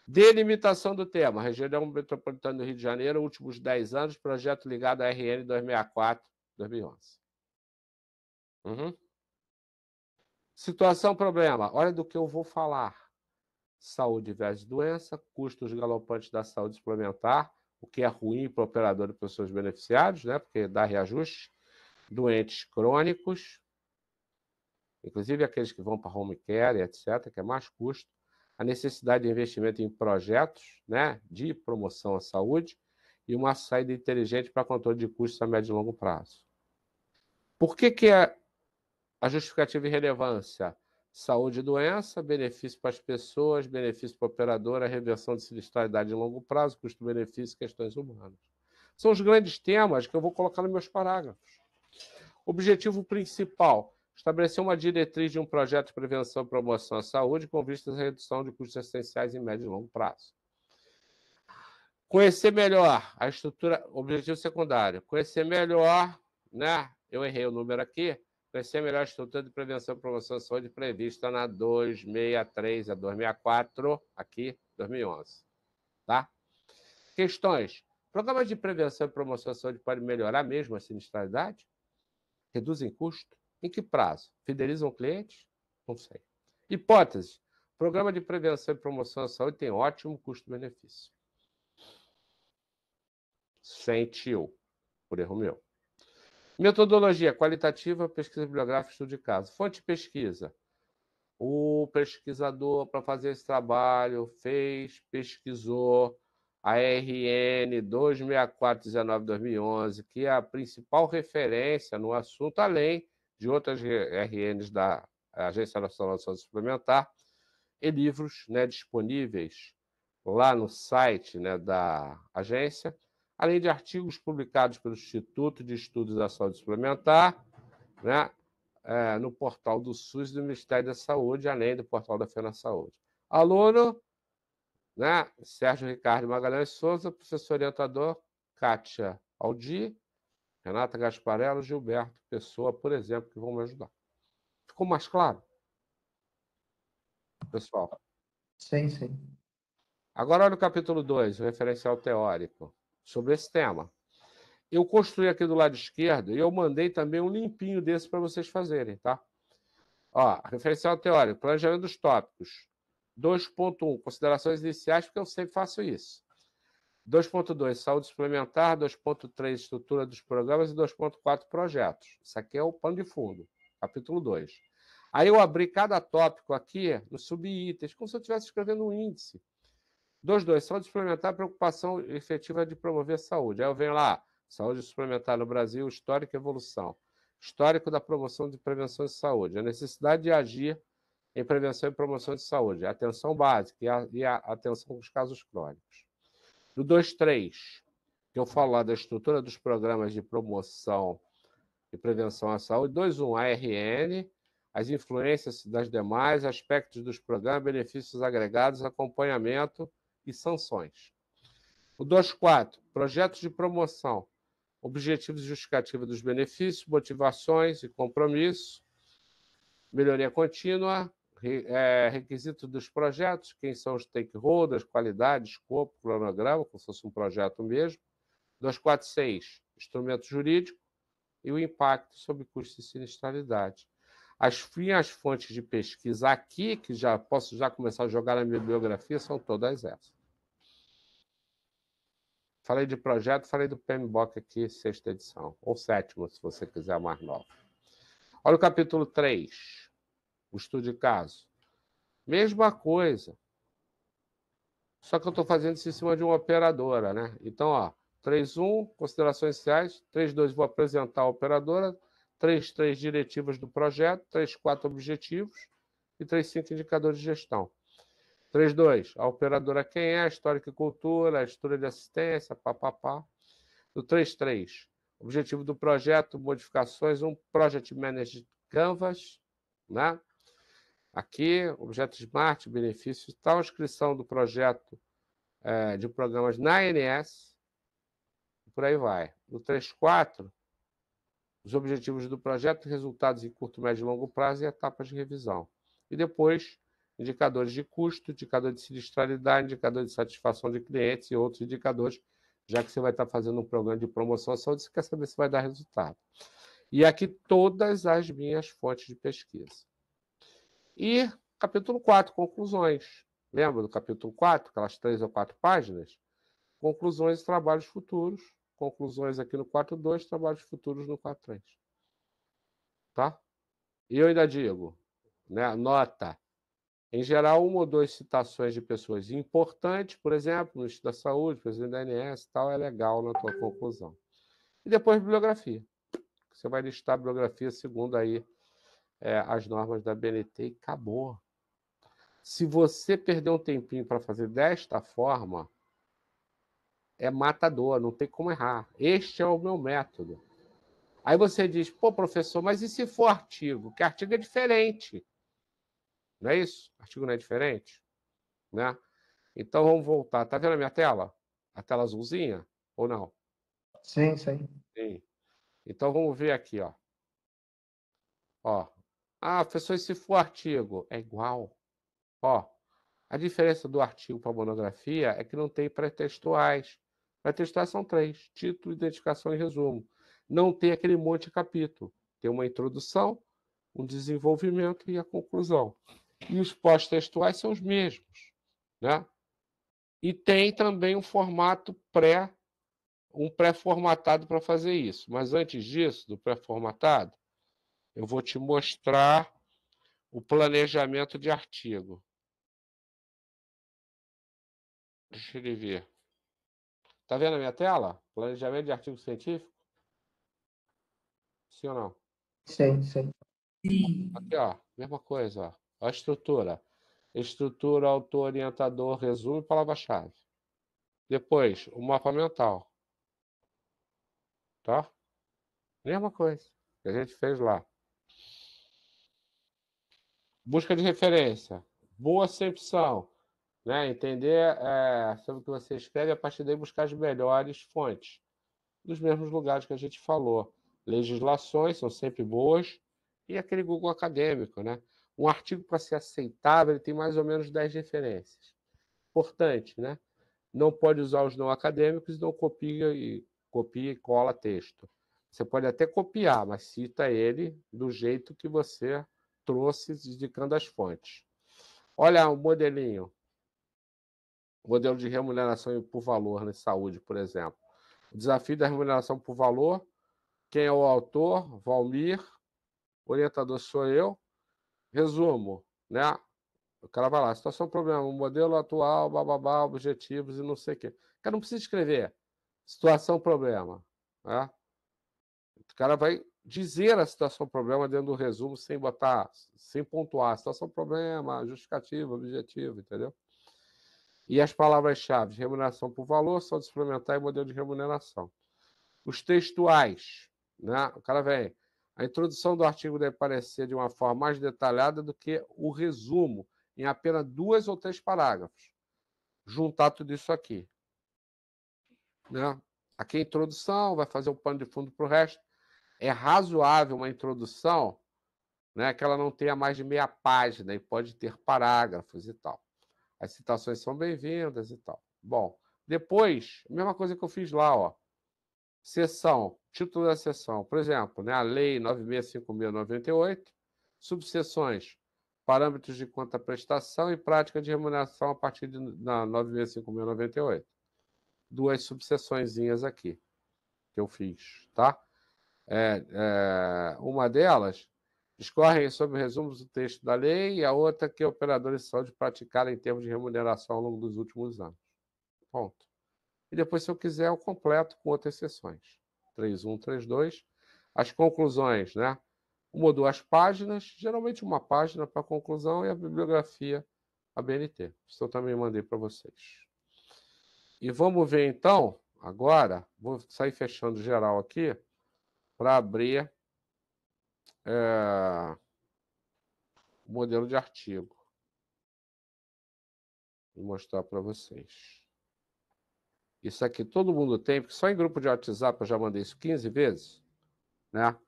Delimitação do tema, região metropolitana do Rio de Janeiro, últimos 10 anos, projeto ligado à RN 264-2011. Situação, problema. Olha do que eu vou falar. Saúde versus doença, custos galopantes da saúde suplementar, o que é ruim para o operador e para os seus beneficiários, né? Porque dá reajuste. Doentes crônicos, inclusive aqueles que vão para home care, etc., que é mais custo. A necessidade de investimento em projetos, né, de promoção à saúde e uma saída inteligente para controle de custos a médio e longo prazo. Por que é a justificativa e relevância? Saúde e doença, benefício para as pessoas, benefício para a operadora, reversão de sinistralidade em longo prazo, custo-benefício e questões humanas. São os grandes temas que eu vou colocar nos meus parágrafos. Objetivo principal: estabelecer uma diretriz de um projeto de prevenção e promoção à saúde com vistas à redução de custos essenciais em médio e longo prazo. Conhecer melhor a estrutura, objetivo secundário. Conhecer melhor, né? Eu errei o número aqui. Conhecer melhor a estrutura de prevenção e promoção à saúde prevista na 263 a 264, aqui, 2011. Tá? Questões. Programas de prevenção e promoção à saúde podem melhorar mesmo a sinistralidade? Reduzem custo? Em que prazo? Fidelizam clientes? Não sei. Hipóteses. Programa de prevenção e promoção à saúde tem ótimo custo-benefício. Sentiu, por erro meu. Metodologia qualitativa, pesquisa bibliográfica, estudo de caso. Fonte de pesquisa. O pesquisador, para fazer esse trabalho, pesquisou a RN 26419-2011, que é a principal referência no assunto, além de outras RNs da Agência Nacional de Saúde Suplementar, e livros, né, disponíveis lá no site, né, da agência, além de artigos publicados pelo Instituto de Estudos da Saúde Suplementar, né, no portal do SUS e do Ministério da Saúde, além do portal da FenaSaúde. Aluno, né, Sérgio Ricardo Magalhães Souza, professor orientador, Kátia Aldi, Renata Gasparello, Gilberto Pessoa, por exemplo, que vão me ajudar. Ficou mais claro? Pessoal. Sim, sim. Agora, olha o capítulo 2, o referencial teórico, sobre esse tema. Eu construí aqui do lado esquerdo e eu mandei também um limpinho desse para vocês fazerem, tá? Ó, referencial teórico, planejamento dos tópicos. 2.1, considerações iniciais, porque eu sempre faço isso. 2.2, saúde suplementar. 2.3, estrutura dos programas. E 2.4, projetos. Isso aqui é o pano de fundo, capítulo 2. Aí eu abri cada tópico aqui nos subitens, como se eu estivesse escrevendo um índice. 2.2, saúde suplementar, preocupação efetiva de promover a saúde. Aí eu venho lá, saúde suplementar no Brasil, histórico e evolução. Histórico da promoção de prevenção de saúde. A necessidade de agir em prevenção e promoção de saúde. A atenção básica e a atenção com os casos crônicos. No 2.3, que eu falo lá da estrutura dos programas de promoção e prevenção à saúde. 2.1, ARN, as influências das demais, aspectos dos programas, benefícios agregados, acompanhamento e sanções. O 2.4, projetos de promoção, objetivos e justificativa dos benefícios, motivações e compromisso, melhoria contínua, requisito dos projetos, quem são os stakeholders, qualidade, escopo, cronograma, como se fosse um projeto mesmo. 2.4.6, instrumento jurídico e o impacto sobre custo e sinistralidade. As minhas fontes de pesquisa aqui, que já posso começar a jogar na minha bibliografia, são todas essas. Falei de projeto, falei do PMBOK aqui, 6ª edição, ou 7ª, se você quiser mais nova. Olha o capítulo 3, o estudo de caso. Mesma coisa, só que eu estou fazendo isso em cima de uma operadora, né? Então, ó, 3.1, considerações iniciais. 3.2, vou apresentar a operadora. 3.3, diretivas do projeto. 3.4, objetivos. E 3.5, indicadores de gestão. 3.2, a operadora quem é, histórica e cultura, a estrutura de assistência, papapá. No 3.3, objetivo do projeto, modificações, um Project Manager Canvas, né? Aqui, objeto Smart, benefícios e tal, inscrição do projeto de programas na ANS, e por aí vai. No 3.4, os objetivos do projeto, resultados em curto, médio e longo prazo e etapas de revisão. E depois, indicadores de custo, indicador de sinistralidade, indicador de satisfação de clientes e outros indicadores, já que você vai estar fazendo um programa de promoção à saúde, você quer saber se vai dar resultado. E aqui todas as minhas fontes de pesquisa. E capítulo 4, conclusões. Lembra do capítulo 4, aquelas 3 ou 4 páginas? Conclusões e trabalhos futuros. Conclusões aqui no 4.2, trabalhos futuros no 4.3. Tá? E eu ainda digo, né, nota, em geral, 1 ou 2 citações de pessoas importantes, por exemplo, no Ministro da Saúde, presidente da ANS e tal, é legal na tua conclusão. E depois bibliografia. Você vai listar a bibliografia segundo aí as normas da BNT e acabou. Se você perder um tempinho para fazer desta forma, é matador, não tem como errar. Este é o meu método. Aí você diz, pô, professor, mas e se for artigo? Que artigo é diferente. Não é isso? Artigo não é diferente? Né? Então vamos voltar. Tá vendo a minha tela? A tela azulzinha? Ou não? Sim, sim. Sim. Então vamos ver aqui, ó. Ó. Ah, professor, e se for artigo? É igual. Ó. A diferença do artigo para a monografia é que não tem pré-textuais. Pré-textuais são 3: título, identificação e resumo. Não tem aquele monte de capítulo. Tem uma introdução, um desenvolvimento e a conclusão. E os pós-textuais são os mesmos, né? E tem também um formato pré-formatado para fazer isso. Mas antes disso, do pré-formatado, eu vou te mostrar o planejamento de artigo. Deixa ele ver. Está vendo a minha tela? Planejamento de artigo científico? Sim ou não? Sim, sim. Sim. Aqui, ó, mesma coisa, ó. Ó a estrutura. Estrutura, autor, orientador, resumo e palavra-chave. Depois, o mapa mental. tá? Mesma coisa que a gente fez lá. Busca de referência. Boa acepção, né? Entender sobre o que você escreve e a partir daí buscar as melhores fontes dos mesmos lugares que a gente falou. Legislações são sempre boas e aquele Google acadêmico, né? Um artigo para ser aceitável ele tem mais ou menos 10 referências. Importante, né? Não pode usar os não acadêmicos, não copia e cola texto. Você pode até copiar, mas cita ele do jeito que você trouxe, indicando as fontes. Olha o modelinho. Modelo de remuneração por valor na saúde, por exemplo. O desafio da remuneração por valor. Quem é o autor? Valmir. Orientador sou eu. Resumo, né? O cara vai lá, situação, problema, o modelo atual, bababá, objetivos e não sei o quê. O cara não precisa escrever situação, problema. Né? O cara vai dizer a situação, problema dentro do resumo sem botar, sem pontuar. Situação, problema, justificativa, objetivo, entendeu? E as palavras-chave, remuneração por valor, saldo suplementar e modelo de remuneração. Os textuais, né? O cara vem. A introdução do artigo deve aparecer de uma forma mais detalhada do que o resumo, em apenas 2 ou 3 parágrafos. Juntar tudo isso aqui. Né? Aqui a introdução, vai fazer um pano de fundo para o resto. É razoável uma introdução, né, que ela não tenha mais de meia página e pode ter parágrafos e tal. As citações são bem-vindas e tal. Bom, depois, a mesma coisa que eu fiz lá, ó. Seção, título da seção. Por exemplo, né, a Lei 9656/98, subseções, parâmetros de conta-prestação e prática de remuneração a partir da 9656/98. 2 subseçõezinhas aqui que eu fiz, tá? Uma delas discorre sobre resumos do texto da lei e a outra que operadores de saúde praticaram em termos de remuneração ao longo dos últimos anos. Ponto. E depois, se eu quiser, eu completo com outras seções. 3.1, 3.2. As conclusões, né? 1 ou 2 páginas, geralmente uma página para a conclusão e a bibliografia, a BNT. Isso eu também mandei para vocês. E vamos ver, então, agora, vou sair fechando geral aqui, para abrir o modelo de artigo. Vou mostrar para vocês. Isso aqui todo mundo tem, porque só em grupo de WhatsApp eu já mandei isso 15 vezes, né?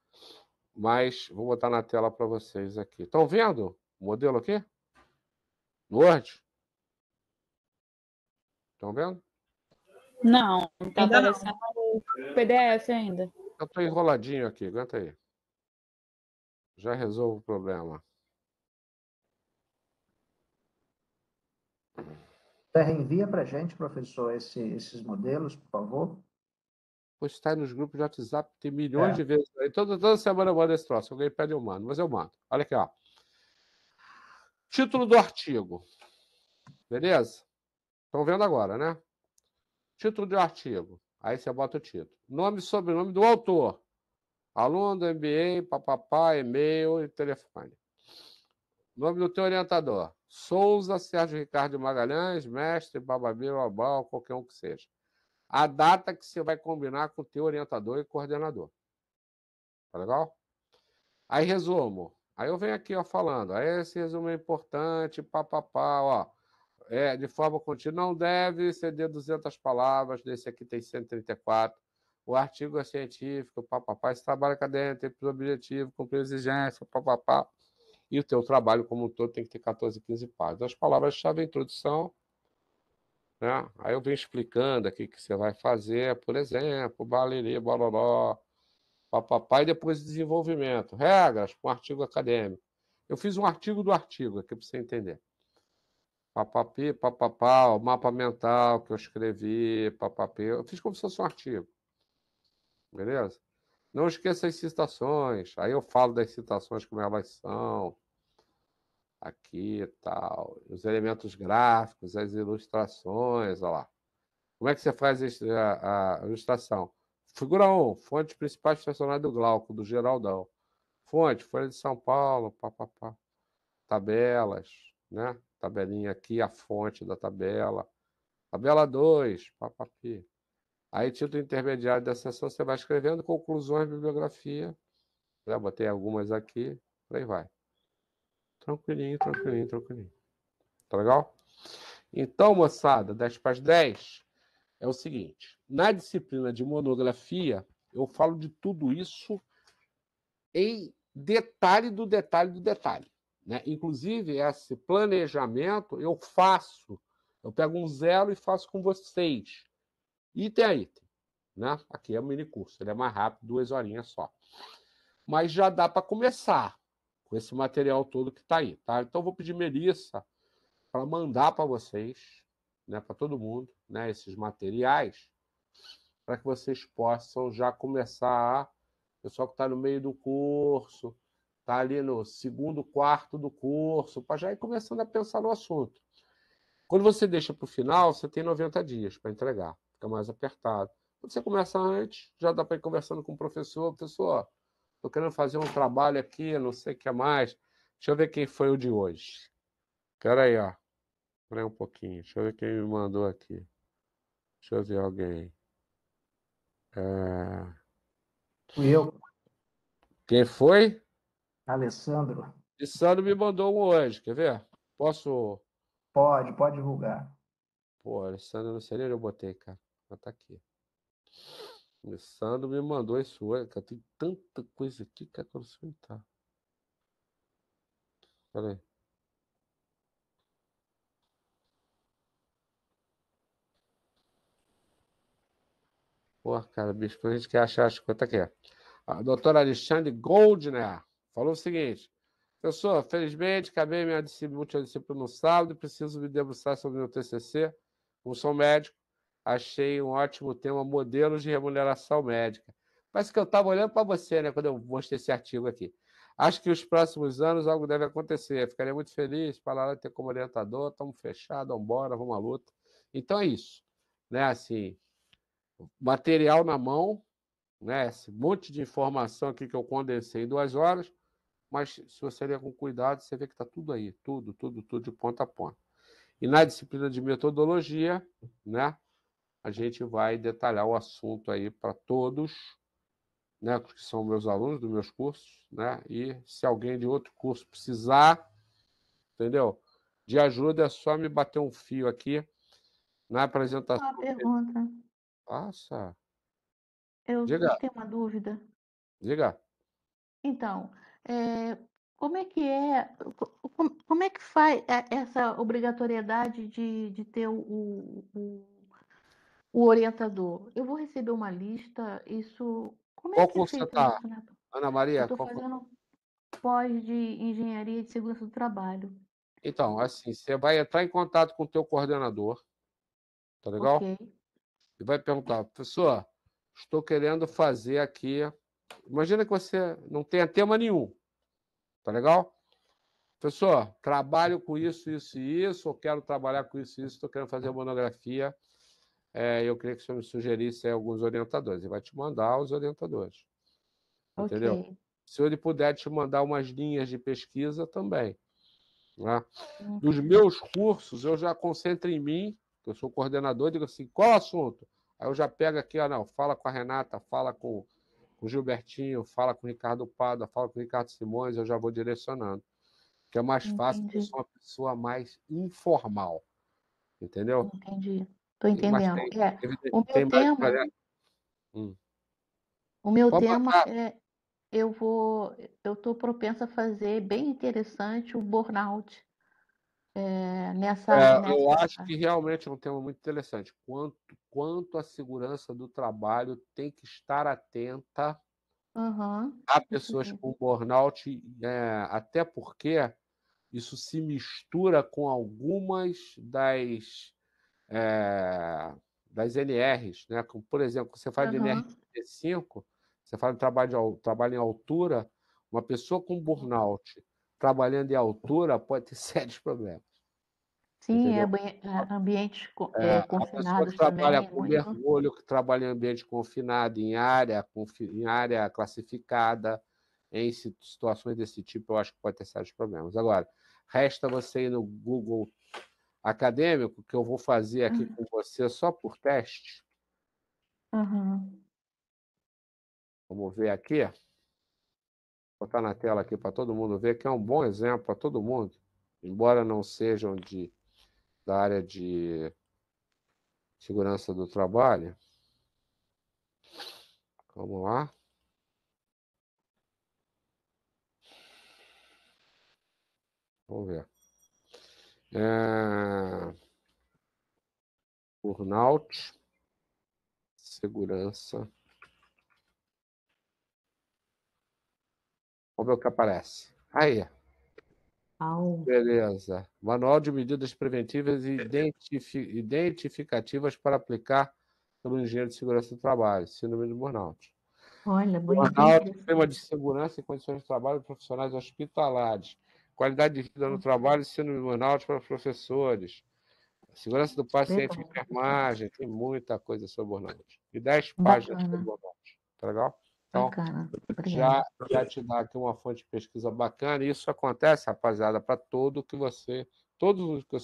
Mas vou botar na tela para vocês aqui. Estão vendo o modelo aqui? No Word? Estão vendo? Não, está Ainda não. aparecendo o PDF ainda. Eu estou enroladinho aqui, aguenta aí. Já resolvo o problema. Você reenvia para a gente, professor, esses modelos, por favor? Pois está nos grupos de WhatsApp, tem milhões de vezes. Toda semana eu mando esse troço. Alguém pede, eu mando, mas eu mando. Olha aqui, ó. Título do artigo. Beleza? Estão vendo agora, né? Título do artigo. Aí você bota o título. Nome e sobrenome do autor. Aluno do MBA, papapá, e-mail e telefone. Nome do teu orientador. Souza Sérgio Ricardo Magalhães, mestre, bababi, babau, qualquer um que seja. A data que você vai combinar com o teu orientador e coordenador. Tá legal? Aí, resumo. Aí eu venho aqui, ó, falando. Aí esse resumo é importante, papapá, ó. De forma contínua, não deve exceder 200 palavras, desse aqui tem 134. O artigo é científico, papapá, esse trabalho acadêmico tem por objetivo, cumprir exigência, papapá. E o teu trabalho como um todo tem que ter 14, 15 páginas. As palavras-chave, a introdução, né? Aí eu venho explicando aqui o que você vai fazer, por exemplo, balerê, bololó, papapá, e depois desenvolvimento. Regras para um artigo acadêmico. Eu fiz um artigo do artigo aqui para você entender. Papapi, papapá, o mapa mental que eu escrevi, papapi. Eu fiz como se fosse um artigo. Beleza? Não esqueça as citações. Aí eu falo das citações, como elas são. Aqui e tal. Os elementos gráficos, as ilustrações, olha lá. Como é que você faz a ilustração? Figura 1, fontes principais personagens do Glauco, do Geraldão. Fonte, Folha de São Paulo, papapá. Tabelas, né? Tabelinha aqui, a fonte da tabela. Tabela 2, papapi. Aí, título intermediário da sessão, você vai escrevendo conclusões, bibliografia. Já botei algumas aqui, por aí vai. Tranquilinho, tranquilinho, tranquilinho. Tá legal? Então, moçada, 10 para as 10 é o seguinte. Na disciplina de monografia, eu falo de tudo isso em detalhe do detalhe do detalhe. Né? Inclusive, esse planejamento eu faço. Eu pego um zero e faço com vocês. Item a item. Né? Aqui é o mini curso. Ele é mais rápido, 2 horinhas só. Mas já dá para começar com esse material todo que está aí. Tá? Então, eu vou pedir Melissa para mandar para vocês, né, para todo mundo, né, esses materiais, para que vocês possam já começar. O pessoal que está no meio do curso, está ali no segundo quarto do curso, para já ir começando a pensar no assunto. Quando você deixa para o final, você tem 90 dias para entregar, fica mais apertado. Quando você começa antes, já dá para ir conversando com o professor. Professor, estou querendo fazer um trabalho aqui, não sei o que mais. Deixa eu ver quem foi o de hoje. Espera aí, ó. Espera aí um pouquinho. Deixa eu ver quem me mandou aqui. Deixa eu ver alguém. Fui eu, Quem foi? Alessandro. E Sandro me mandou um hoje. Quer ver? Posso. Pode divulgar. Pô, Alessandro, não sei nem onde eu botei, cara. Mas tá aqui. O Sandro me mandou isso hoje, cara. Tem tanta coisa aqui, cara, que eu não sei onde tá. Pera aí. Pô, cara, bicho, quando a gente quer achar as coisas, tá aqui. A doutora Alexandre Goldner falou o seguinte: professor, felizmente acabei minha última disciplina no sábado e preciso me debruçar sobre o meu TCC. Como sou médico, achei um ótimo tema, modelos de remuneração médica. Parece que eu estava olhando para você, né, quando eu mostrei esse artigo aqui. Acho que nos próximos anos algo deve acontecer. Ficaria muito feliz para ter como orientador. Estamos fechados, vamos embora, vamos à luta. Então é isso. Né? Assim, material na mão, né? Esse monte de informação aqui que eu condensei em 2 horas, mas se você ler com cuidado, você vê que está tudo aí, tudo de ponta a ponta. E na disciplina de metodologia, né, a gente vai detalhar o assunto aí para todos, né, que são meus alunos dos meus cursos, né, e se alguém de outro curso precisar, entendeu, de ajuda, é só me bater um fio aqui na apresentação. Uma pergunta. Passa. Eu Diga, tenho uma dúvida. diga. Então, como é que como é que faz essa obrigatoriedade de ter o orientador? Eu vou receber uma lista, isso. Como é Qual que é curso você feito está? isso, né? Ana Eu Maria, estou qual curso? fazendo pós de engenharia de segurança do trabalho. Então, assim, você vai entrar em contato com o teu coordenador, tá legal? Ok. E vai perguntar, professor, estou querendo fazer aqui. Imagina que você não tenha tema nenhum, tá legal? Professor, trabalho com isso, isso e isso, ou quero trabalhar com isso e isso, estou querendo fazer uma monografia. Eu queria que o senhor me sugerisse alguns orientadores. Ele vai te mandar os orientadores, entendeu? Ok. Se ele puder te mandar umas linhas de pesquisa também. Né? Dos Ok. meus cursos, eu já concentro em mim, que eu sou coordenador, digo assim, qual o assunto? Aí eu já pego aqui, não, fala com a Renata, fala com o Gilbertinho, fala com o Ricardo Pada, fala com o Ricardo Simões, eu já vou direcionando. Que é mais fácil, porque eu Entendi. sou uma pessoa mais informal, entendeu? Entendi. Estou Mas entendendo. O meu tem mais tema, para. Hum. o meu Pode tema botar. é, eu estou propensa a fazer bem interessante o burnout Eu acho nessa. que realmente é um tema muito interessante. Quanto a segurança do trabalho tem que estar atenta Aham, a isso pessoas mesmo. com burnout, até porque isso se mistura com algumas das NRs, né? Como, por exemplo, você fala de Aham. NR35, você fala de trabalho em altura, uma pessoa com burnout trabalhando em altura pode ter sérios problemas, Sim, entendeu? ambientes A pessoa que confinados trabalha também, com muito. mergulho, que trabalha em ambiente confinado, em área classificada, em situações desse tipo, eu acho que pode ter sérios problemas. Agora, resta você ir no Google Acadêmico, que eu vou fazer aqui com você só por teste, Aham. Vamos ver aqui. Vou botar na tela aqui para todo mundo ver, que é um bom exemplo para todo mundo, embora não sejam da área de segurança do trabalho. Vamos lá. Vamos ver. Burnout, segurança. Vamos ver o que aparece. Aí, Au. beleza. Manual de medidas preventivas e identificativas para aplicar pelo engenheiro de segurança do trabalho, síndrome de burnout. Olha, bem Burnout, interessante. sistema de segurança e condições de trabalho de profissionais hospitalares. Qualidade de vida no trabalho e síndrome de burnout para professores. Segurança do paciente em Legal. enfermagem. Tem muita coisa sobre burnout. E 10 páginas sobre Bacana, burnout. Tá legal? Então, bacana. já Obrigada. te dá aqui uma fonte de pesquisa bacana. E isso acontece, rapaziada, para todos os que você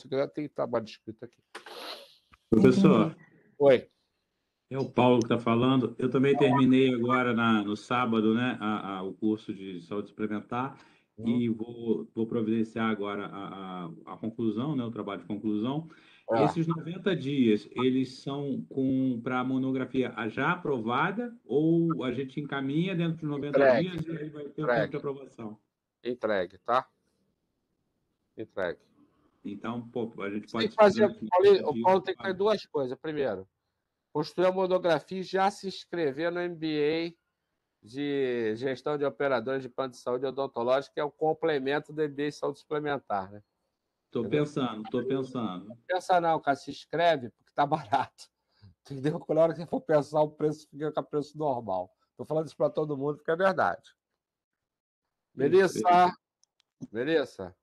quiser, tem trabalho escrito aqui. Professor, Entendi. Oi. é o Paulo que está falando. Eu também terminei agora no sábado, né, o curso de saúde suplementar e vou providenciar agora a conclusão, né, o trabalho de conclusão. Esses 90 dias, eles são para a monografia já aprovada ou a gente encaminha dentro de 90 dias e aí vai ter o tempo de aprovação? Entregue, tá? Entregue. Então, pô, a gente Tem pode que fazer, esperar nesses 90 o dias. Paulo tem que fazer duas coisas. Primeiro, construir a monografia e já se inscrever no MBA de gestão de operadores de plano de saúde odontológico, que é o complemento do MBA de saúde suplementar, né? Estou pensando. Não pensa não, cara, se inscreve porque tá barato. Entendeu? Na hora que você for pensar, o preço fica com o preço normal. Estou falando isso para todo mundo porque é verdade. Melissa? Melissa?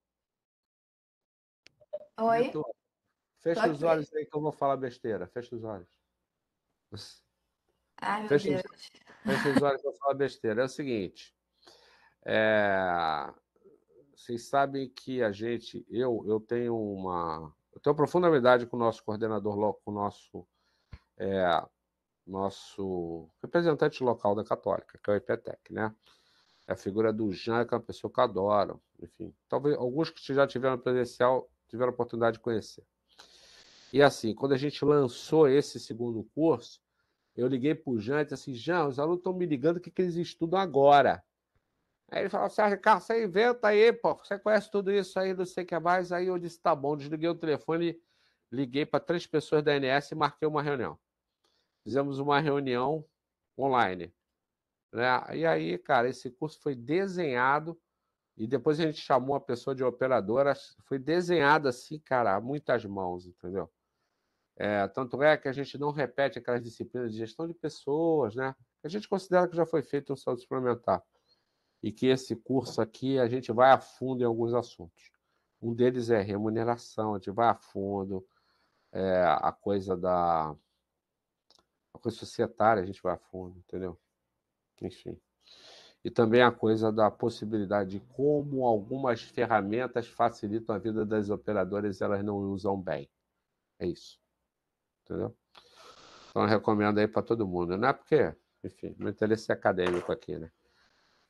Oi? Fecha Tô os aqui. olhos aí que eu vou falar besteira. Fecha os olhos. Ai, meu Fecha Deus. os olhos que eu vou falar besteira. É o seguinte. Vocês sabem que eu tenho eu tenho profunda amizade com o nosso coordenador, com o nosso representante local da Católica, que é o IPTEC, né? É a figura do Jean, que é uma pessoa que eu adoro. Enfim, talvez alguns que já tiveram presencial tiveram a oportunidade de conhecer. E assim, quando a gente lançou esse segundo curso, eu liguei para o Jean e disse assim: Jean, os alunos estão me ligando o que eles estudam agora. Aí ele falou: Sérgio Carlos, você inventa aí, pô, você conhece tudo isso aí, não sei o que mais. Aí eu disse: tá bom, desliguei o telefone, liguei para 3 pessoas da ANS e marquei uma reunião. Fizemos uma reunião online, né? E aí, cara, esse curso foi desenhado e depois a gente chamou uma pessoa de operadora, foi desenhado assim, cara, a muitas mãos, entendeu? Tanto é que a gente não repete aquelas disciplinas de gestão de pessoas, né? A gente considera que já foi feito um saúde suplementar. E que esse curso aqui a gente vai a fundo em alguns assuntos. Um deles é remuneração, a gente vai a fundo, a coisa societária a gente vai a fundo, entendeu? Enfim. E também a coisa da possibilidade de como algumas ferramentas facilitam a vida das operadoras e elas não usam bem. É isso. Entendeu? Então, eu recomendo aí para todo mundo. Não é porque, enfim, meu interesse é acadêmico aqui, né?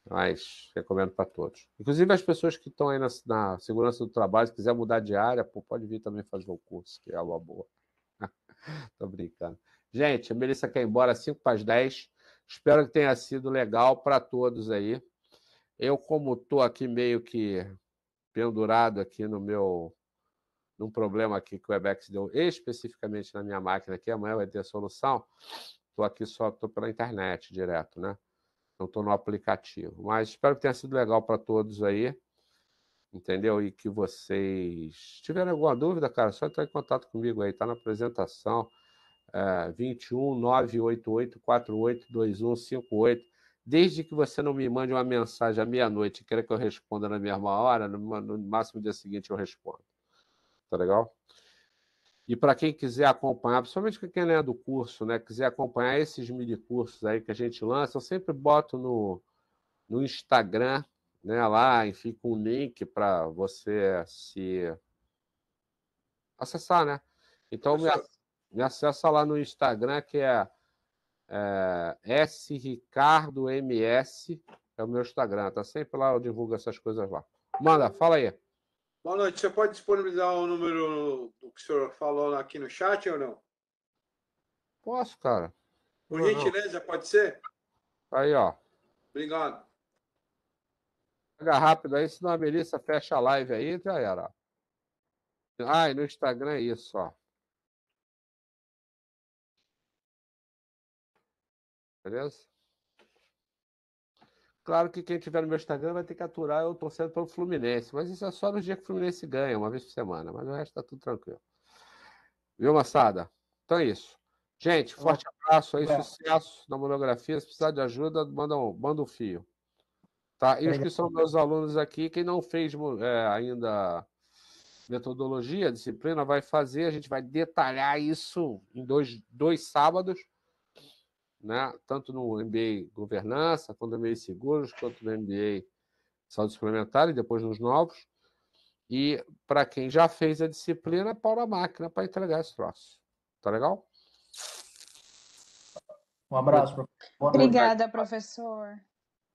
Mas recomendo para todos. Inclusive as pessoas que estão aí na segurança do trabalho, se quiser mudar de área, pode vir também fazer o curso, que é uma boa. Tô brincando. Gente, a Melissa quer ir embora 5 para as 10. Espero que tenha sido legal para todos aí. Eu, como estou aqui meio que pendurado aqui num problema aqui que o Webex deu especificamente na minha máquina aqui, amanhã vai ter solução. Estou pela internet direto, né? Não estou no aplicativo. Mas espero que tenha sido legal para todos aí, entendeu? E que vocês tiverem alguma dúvida, cara, só entrar em contato comigo aí, tá na apresentação. 21 988 48 2158. Desde que você não me mande uma mensagem à meia-noite e queira que eu responda na mesma hora, no máximo dia seguinte eu respondo. Tá legal? E para quem quiser acompanhar, principalmente quem não é do curso, né, quiser acompanhar esses mini cursos aí que a gente lança, eu sempre boto no Instagram, né, lá, enfim, com um link para você se acessar, né? Então me acessa lá no Instagram, que é sricardoms é o meu Instagram. Tá sempre lá, eu divulgo essas coisas lá. Manda, fala aí. Boa noite. Você pode disponibilizar o número do que o senhor falou aqui no chat ou não? Posso, cara. Por Não. gentileza, pode ser? Aí, ó. Obrigado. Pega rápido aí, senão a Melissa fecha a live aí, já era. Ah, e no Instagram é isso, ó. Beleza? Claro que quem tiver no meu Instagram vai ter que aturar eu torcendo pelo Fluminense, mas isso é só no dia que o Fluminense ganha, uma vez por semana, mas o resto tá tudo tranquilo. Viu, moçada? Então é isso. Gente, forte abraço aí, sucesso na monografia. Se precisar de ajuda, manda um fio. Tá? E os que são meus alunos aqui, quem não fez ainda metodologia, disciplina, vai fazer, a gente vai detalhar isso em dois sábados, né? Tanto no MBA Governança, quanto no MBA Seguros, quanto no MBA Saúde Suplementar, e depois nos novos. E para quem já fez a disciplina, pau na máquina para entregar esse troço. Tá legal? Um abraço, professor. Obrigada, professor.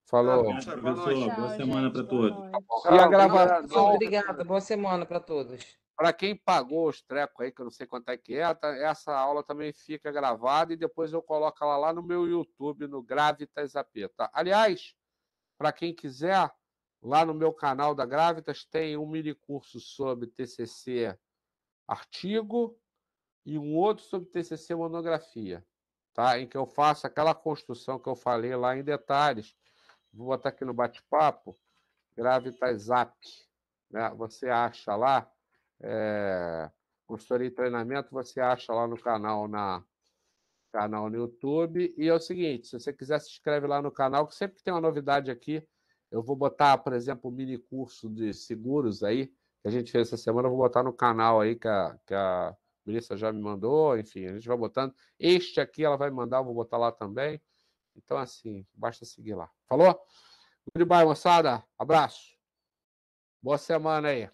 Falou. Obrigado, professor. Boa semana para todos. E a gravação. Obrigada, boa semana para todos. Para quem pagou os trecos aí, que eu não sei quanto é que é, essa aula também fica gravada e depois eu coloco ela lá no meu YouTube, no Gravitas AP. Tá? Aliás, para quem quiser, lá no meu canal da Gravitas tem um mini curso sobre TCC artigo e um outro sobre TCC monografia, tá? Em que eu faço aquela construção que eu falei lá em detalhes. Vou botar aqui no bate-papo, Gravitas App, né? Você acha lá, consultoria e treinamento, você acha lá no canal no YouTube. E é o seguinte, se você quiser, se inscreve lá no canal, que sempre que tem uma novidade aqui, eu vou botar, por exemplo, um mini curso de seguros aí, que a gente fez essa semana, eu vou botar no canal aí, que a Melissa já me mandou, enfim, a gente vai botando. Este aqui ela vai mandar, eu vou botar lá também. Então, assim, basta seguir lá. Falou? Goodbye, moçada. Abraço. Boa semana aí.